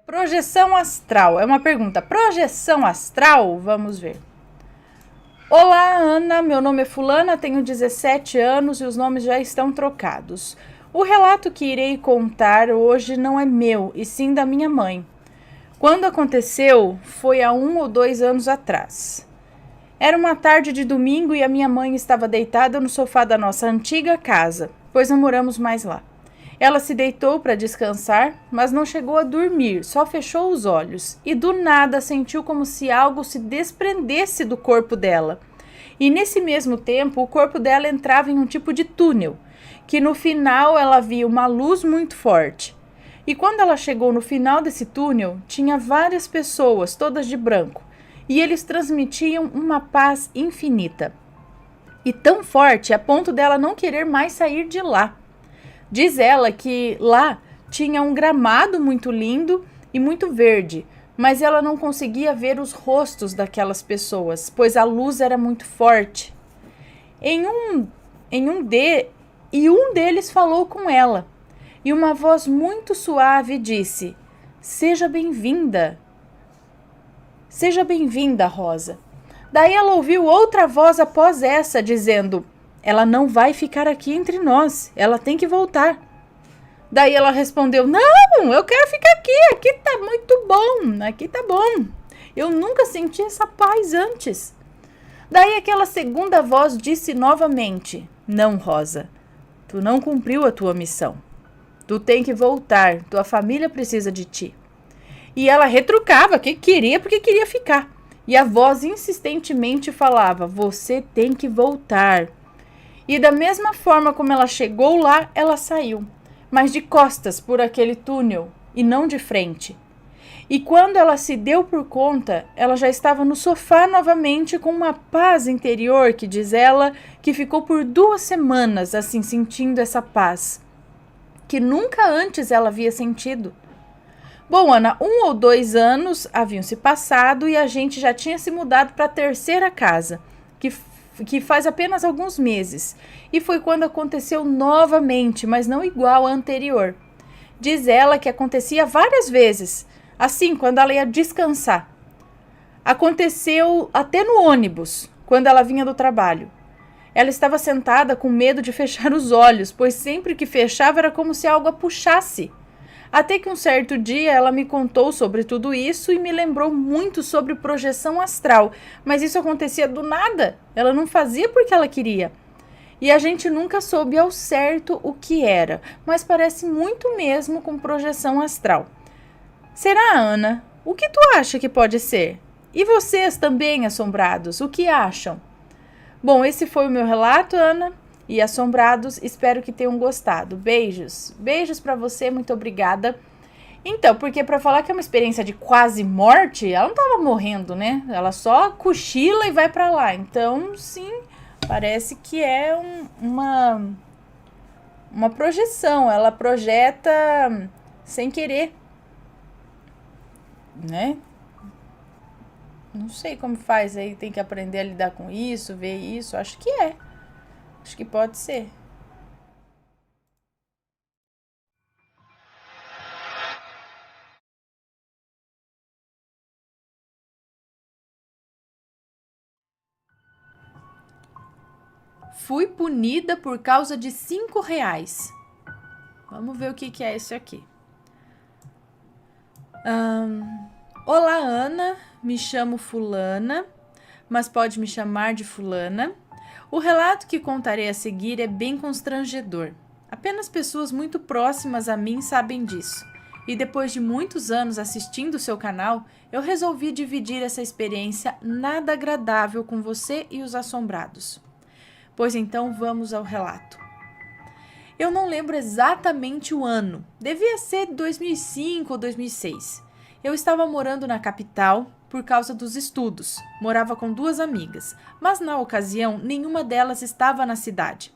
Projeção astral. É uma pergunta. Projeção astral? Vamos ver. Olá, Ana. Meu nome é Fulana, tenho 17 anos e os nomes já estão trocados. O relato que irei contar hoje não é meu, e sim da minha mãe. Quando aconteceu, foi há 1 ou 2 anos atrás. Era uma tarde de domingo e a minha mãe estava deitada no sofá da nossa antiga casa, pois não moramos mais lá. Ela se deitou para descansar, mas não chegou a dormir, só fechou os olhos e do nada sentiu como se algo se desprendesse do corpo dela. E nesse mesmo tempo, o corpo dela entrava em um tipo de túnel, que no final ela via uma luz muito forte. E quando ela chegou no final desse túnel, tinha várias pessoas, todas de branco, e eles transmitiam uma paz infinita. E tão forte a ponto dela não querer mais sair de lá. Diz ela que lá tinha um gramado muito lindo e muito verde, mas ela não conseguia ver os rostos daquelas pessoas, pois a luz era muito forte. Um deles falou com ela, e uma voz muito suave disse: Seja bem-vinda, Rosa. Daí ela ouviu outra voz após essa, dizendo: Ela não vai ficar aqui entre nós, ela tem que voltar. Daí ela respondeu: Não, eu quero ficar aqui tá muito bom, aqui tá bom. Eu nunca senti essa paz antes. Daí aquela segunda voz disse novamente: Não, Rosa, tu não cumpriu a tua missão. Tu tem que voltar, tua família precisa de ti. E ela retrucava que queria porque queria ficar. E a voz insistentemente falava: Você tem que voltar. E da mesma forma como ela chegou lá, ela saiu, mas de costas por aquele túnel e não de frente. E quando ela se deu por conta, ela já estava no sofá novamente com uma paz interior que, diz ela, que ficou por 2 semanas assim sentindo essa paz, que nunca antes ela havia sentido. Bom, Ana, 1 ou 2 anos haviam se passado e a gente já tinha se mudado para a 3ª casa, que faz apenas alguns meses. E foi quando aconteceu novamente, mas não igual à anterior. Diz ela que acontecia várias vezes, assim, quando ela ia descansar. Aconteceu até no ônibus, quando ela vinha do trabalho. Ela estava sentada com medo de fechar os olhos, pois sempre que fechava era como se algo a puxasse. Até que um certo dia ela me contou sobre tudo isso e me lembrou muito sobre projeção astral, mas isso acontecia do nada, ela não fazia porque ela queria. E a gente nunca soube ao certo o que era, mas parece muito mesmo com projeção astral. Será, Ana? O que tu acha que pode ser? E vocês também, assombrados, o que acham? Bom, esse foi o meu relato, Ana. E assombrados, espero que tenham gostado. Beijos. Beijos pra você, muito obrigada. Então, porque pra falar que é uma experiência de quase morte, ela não tava morrendo, né? Ela só cochila e vai pra lá. Então, sim, parece que é uma projeção. Ela projeta sem querer, né? Não sei como faz aí, tem que aprender a lidar com isso, ver isso. Acho que é. Acho que pode ser. Fui punida por causa de R$5. Vamos ver o que é isso aqui. Olá, Ana. Me chamo Fulana, mas pode me chamar de Fulana. O relato que contarei a seguir é bem constrangedor. Apenas pessoas muito próximas a mim sabem disso. E depois de muitos anos assistindo o seu canal, eu resolvi dividir essa experiência nada agradável com você e os assombrados. Pois então vamos ao relato. Eu não lembro exatamente o ano. Devia ser 2005 ou 2006. Eu estava morando na capital por causa dos estudos. Morava com 2 amigas, mas na ocasião nenhuma delas estava na cidade.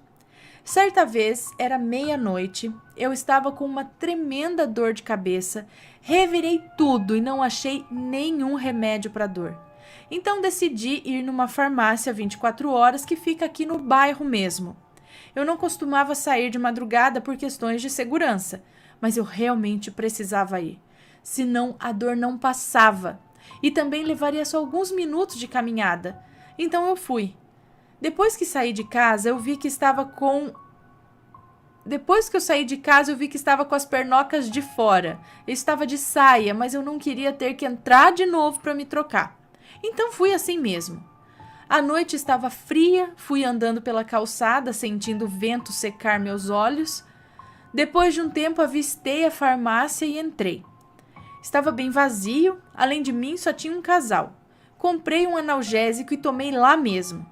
Certa vez, era meia-noite, eu estava com uma tremenda dor de cabeça, revirei tudo e não achei nenhum remédio para dor. Então decidi ir numa farmácia 24 horas que fica aqui no bairro mesmo. Eu não costumava sair de madrugada por questões de segurança, mas eu realmente precisava ir, senão a dor não passava. E também levaria só alguns minutos de caminhada. Então eu fui. Depois que eu saí de casa, eu vi que estava com as pernocas de fora. Eu estava de saia, mas eu não queria ter que entrar de novo para me trocar. Então fui assim mesmo. A noite estava fria, fui andando pela calçada, sentindo o vento secar meus olhos. Depois de um tempo, avistei a farmácia e entrei. Estava bem vazio, além de mim só tinha um casal. Comprei um analgésico e tomei lá mesmo.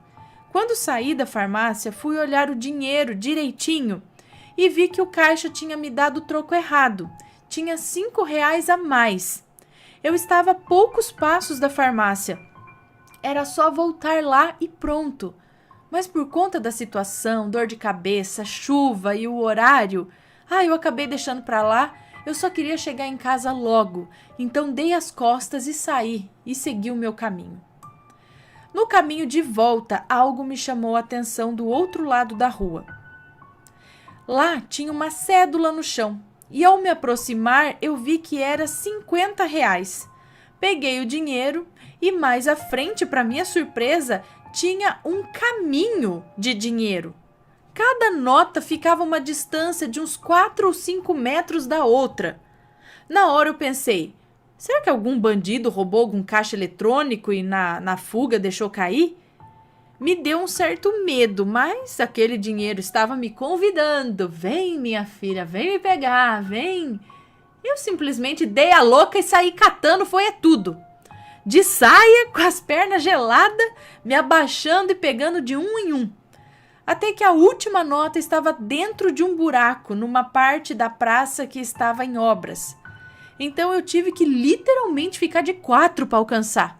Quando saí da farmácia, fui olhar o dinheiro direitinho e vi que o caixa tinha me dado o troco errado. Tinha R$5 a mais. Eu estava a poucos passos da farmácia. Era só voltar lá e pronto. Mas por conta da situação, dor de cabeça, chuva e o horário, eu acabei deixando para lá Eu só queria chegar em casa logo, então dei as costas e saí e segui o meu caminho. No caminho de volta, algo me chamou a atenção do outro lado da rua. Lá tinha uma cédula no chão e ao me aproximar eu vi que era R$ 50. Peguei o dinheiro e mais à frente, para minha surpresa, tinha um caminho de dinheiro. Cada nota ficava a uma distância de uns 4 ou 5 metros da outra. Na hora eu pensei, será que algum bandido roubou algum caixa eletrônico e na fuga deixou cair? Me deu um certo medo, mas aquele dinheiro estava me convidando. Vem, minha filha, vem me pegar, vem. Eu simplesmente dei a louca e saí catando, foi tudo. De saia, com as pernas geladas, me abaixando e pegando de um em um. Até que a última nota estava dentro de um buraco, numa parte da praça que estava em obras. Então eu tive que literalmente ficar de 4 para alcançar.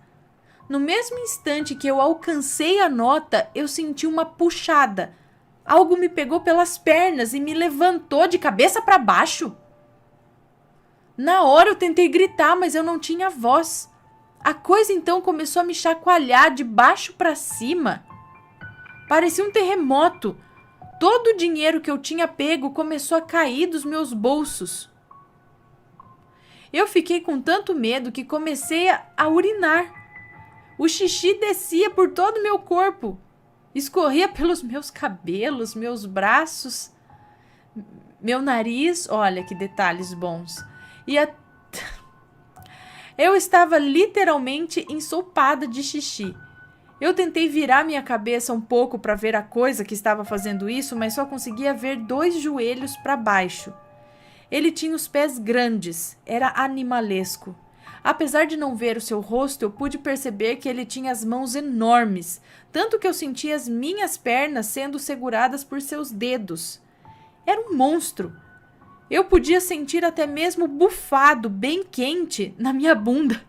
No mesmo instante que eu alcancei a nota, eu senti uma puxada. Algo me pegou pelas pernas e me levantou de cabeça para baixo. Na hora eu tentei gritar, mas eu não tinha voz. A coisa então começou a me chacoalhar de baixo para cima. Parecia um terremoto. Todo o dinheiro que eu tinha pego começou a cair dos meus bolsos. Eu fiquei com tanto medo que comecei a urinar. O xixi descia por todo o meu corpo. Escorria pelos meus cabelos, meus braços, meu nariz. Olha que detalhes bons. Eu estava literalmente ensopada de xixi. Eu tentei virar minha cabeça um pouco para ver a coisa que estava fazendo isso, mas só conseguia ver 2 joelhos para baixo. Ele tinha os pés grandes, era animalesco. Apesar de não ver o seu rosto, eu pude perceber que ele tinha as mãos enormes, tanto que eu sentia as minhas pernas sendo seguradas por seus dedos. Era um monstro. Eu podia sentir até mesmo bufado bem quente na minha bunda.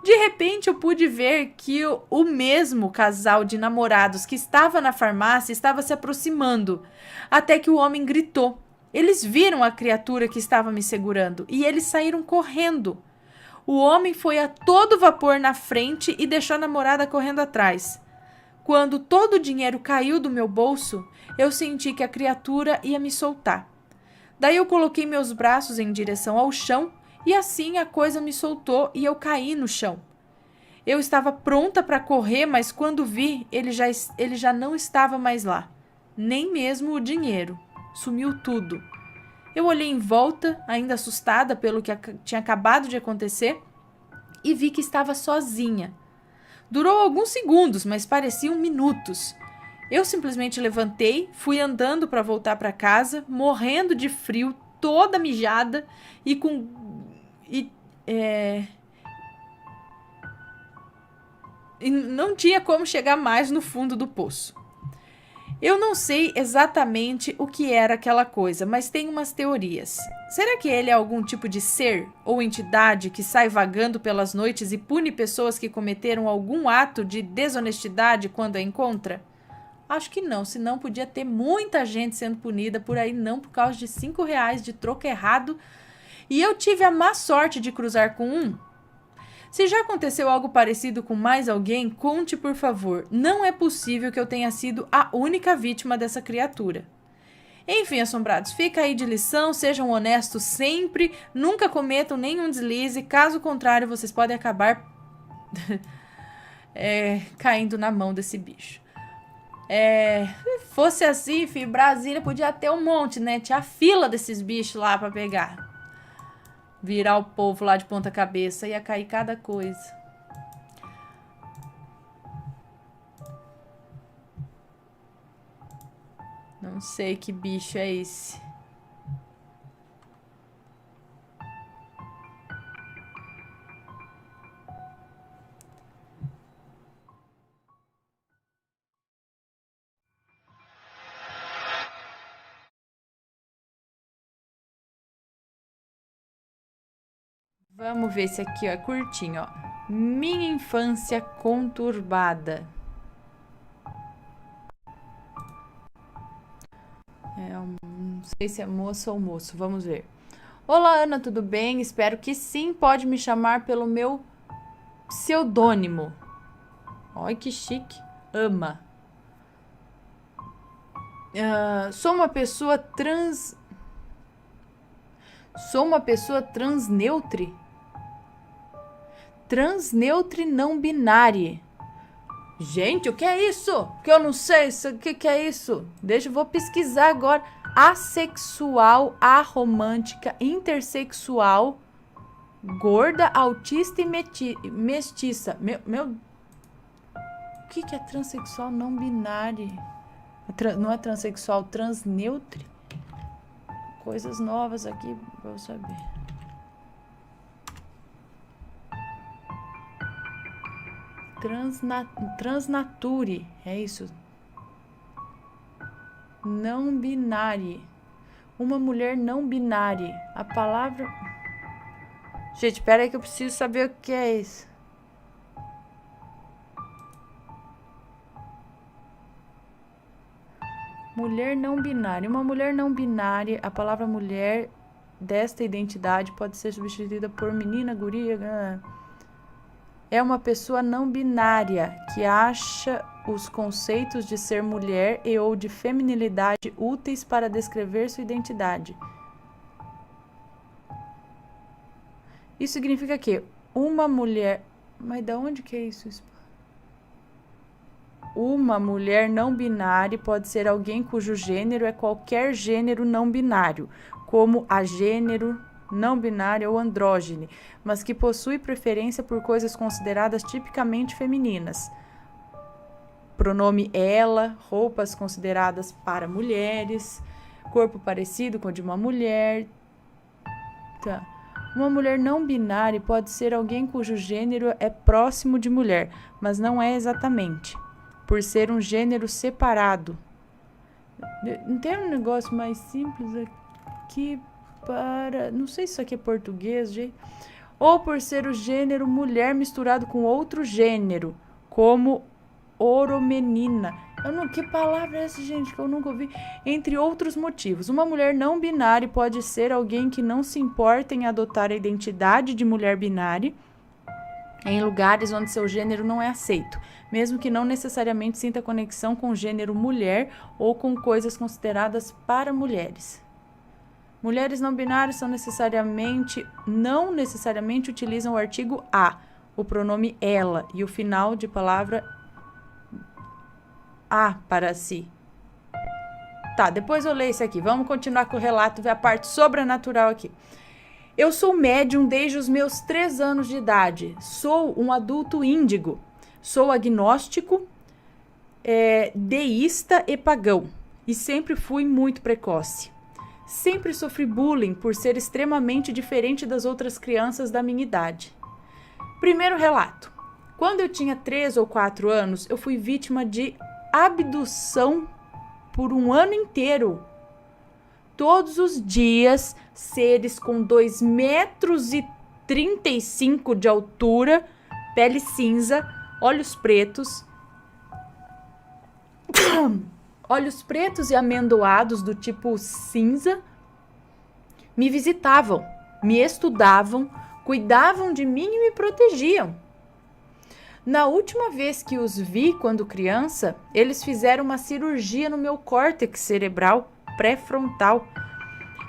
De repente eu pude ver que o mesmo casal de namorados que estava na farmácia estava se aproximando, até que o homem gritou. Eles viram a criatura que estava me segurando e eles saíram correndo. O homem foi a todo vapor na frente e deixou a namorada correndo atrás. Quando todo o dinheiro caiu do meu bolso, eu senti que a criatura ia me soltar. Daí eu coloquei meus braços em direção ao chão e assim a coisa me soltou e eu caí no chão. Eu estava pronta para correr, mas quando vi, ele já não estava mais lá. Nem mesmo o dinheiro. Sumiu tudo. Eu olhei em volta, ainda assustada pelo que tinha acabado de acontecer, e vi que estava sozinha. Durou alguns segundos, mas pareciam minutos. Eu simplesmente levantei, fui andando para voltar para casa, morrendo de frio, toda mijada e e não tinha como chegar mais no fundo do poço. Eu não sei exatamente o que era aquela coisa, mas tem umas teorias. Será que ele é algum tipo de ser ou entidade que sai vagando pelas noites e pune pessoas que cometeram algum ato de desonestidade quando a encontra? Acho que não, senão podia ter muita gente sendo punida por aí, não por causa de R$ 5 de troco errado. E eu tive a má sorte de cruzar com um. Se já aconteceu algo parecido com mais alguém, conte por favor. Não é possível que eu tenha sido a única vítima dessa criatura. Enfim, assombrados, fica aí de lição, sejam honestos sempre, nunca cometam nenhum deslize, caso contrário vocês podem acabar caindo na mão desse bicho. Fosse assim, filho, Brasília podia ter um monte, né? Tinha a fila desses bichos lá pra pegar. Virar o povo lá de ponta cabeça, ia cair cada coisa. Não sei que bicho é esse. Vamos ver esse aqui, ó, é curtinho, ó. Minha infância conturbada. Não sei se é moça ou moço, vamos ver. Olá, Ana, tudo bem? Espero que sim. Pode me chamar pelo meu pseudônimo. Olha que chique. Ama. Sou uma pessoa transneutre. Transneutre não binária. Gente, o que é isso? Que eu não sei o que é isso. Eu vou pesquisar agora. Assexual, aromântica, intersexual, gorda, autista e mestiça. O que é transexual não binário? Não é transexual, transneutre? Coisas novas aqui pra eu saber. Transnature, é isso. Não binária. Uma mulher não binária. A palavra... Gente, pera aí que eu preciso saber o que é isso. Mulher não binária. Uma mulher não binária. A palavra mulher desta identidade pode ser substituída por menina, guria... É uma pessoa não binária que acha os conceitos de ser mulher e ou de feminilidade úteis para descrever sua identidade. Isso significa que uma mulher... Mas da onde que é isso? Uma mulher não binária pode ser alguém cujo gênero é qualquer gênero não binário, como agênero, não binária ou andrógene, mas que possui preferência por coisas consideradas tipicamente femininas. Pronome ela, roupas consideradas para mulheres, corpo parecido com o de uma mulher. Tá. Uma mulher não binária pode ser alguém cujo gênero é próximo de mulher, mas não é exatamente, por ser um gênero separado. Não tem um negócio mais simples aqui para... Não sei se isso aqui é português, gente. Ou por ser o gênero mulher misturado com outro gênero, como oromenina. Que palavra é essa, gente, que eu nunca ouvi? Entre outros motivos. Uma mulher não binária pode ser alguém que não se importa em adotar a identidade de mulher binária em lugares onde seu gênero não é aceito, mesmo que não necessariamente sinta conexão com o gênero mulher ou com coisas consideradas para mulheres. Mulheres não binárias não necessariamente utilizam o artigo a, o pronome ela e o final de palavra a para si. Tá, depois eu leio isso aqui. Vamos continuar com o relato, ver a parte sobrenatural aqui. Eu sou médium desde os meus 3 anos de idade. Sou um adulto índigo. Sou agnóstico, deísta e pagão. E sempre fui muito precoce. Sempre sofri bullying por ser extremamente diferente das outras crianças da minha idade. Primeiro relato. Quando eu tinha 3 ou 4 anos, eu fui vítima de abdução por um ano inteiro. Todos os dias, seres com 2,35 metros de altura, pele cinza, olhos pretos e amendoados do tipo cinza, me visitavam, me estudavam, cuidavam de mim e me protegiam. Na última vez que os vi quando criança, eles fizeram uma cirurgia no meu córtex cerebral pré-frontal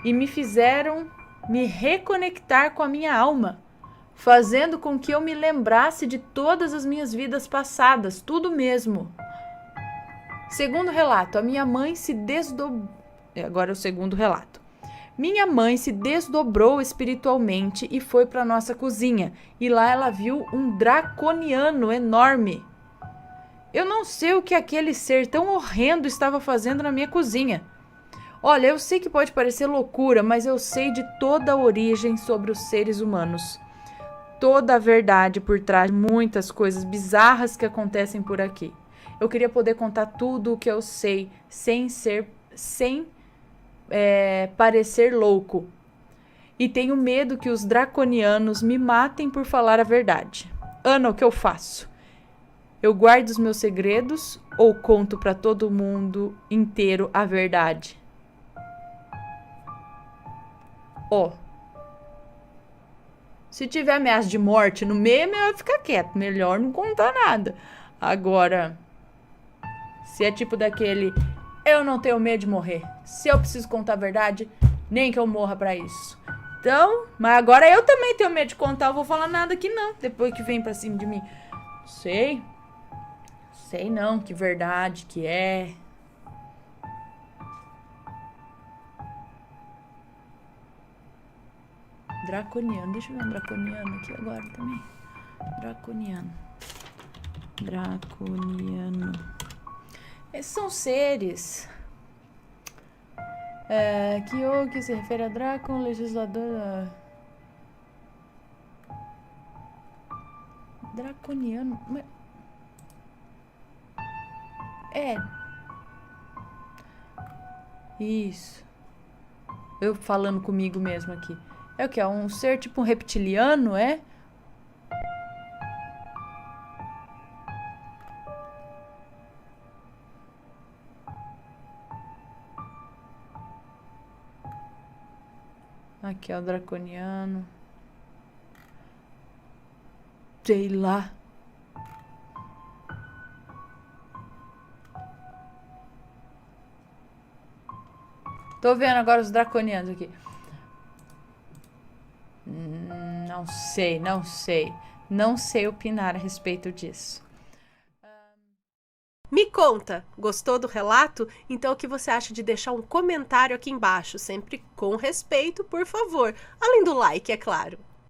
e me fizeram me reconectar com a minha alma, fazendo com que eu me lembrasse de todas as minhas vidas passadas, tudo mesmo. Segundo relato, a minha mãe se desdobrou... Agora é o segundo relato. Minha mãe se desdobrou espiritualmente e foi para nossa cozinha. E lá ela viu um draconiano enorme. Eu não sei o que aquele ser tão horrendo estava fazendo na minha cozinha. Olha, eu sei que pode parecer loucura, mas eu sei de toda a origem sobre os seres humanos. Toda a verdade por trás de muitas coisas bizarras que acontecem por aqui. Eu queria poder contar tudo o que eu sei, sem parecer louco. E tenho medo que os draconianos me matem por falar a verdade. Ana, o que eu faço? Eu guardo os meus segredos ou conto para todo mundo inteiro a verdade? Se tiver ameaça de morte no meio, é melhor ficar quieto. Melhor não contar nada. Agora, se é tipo daquele, eu não tenho medo de morrer. Se eu preciso contar a verdade, nem que eu morra pra isso. Então, mas agora eu também tenho medo de contar. Eu vou falar nada aqui não. Depois que vem pra cima de mim. Sei não, que verdade que é. Draconiano, deixa eu ver um draconiano aqui agora também. Draconiano. Esses são seres que se refere a Drácon, legislador. Draconiano. Isso. Eu falando comigo mesmo aqui. É o que? É um ser tipo um reptiliano, é? Aqui é o draconiano. Sei lá. Tô vendo agora os draconianos aqui. Não sei. Não sei opinar a respeito disso. Me conta, gostou do relato? Então o que você acha de deixar um comentário aqui embaixo, sempre com respeito, por favor. Além do like, é claro.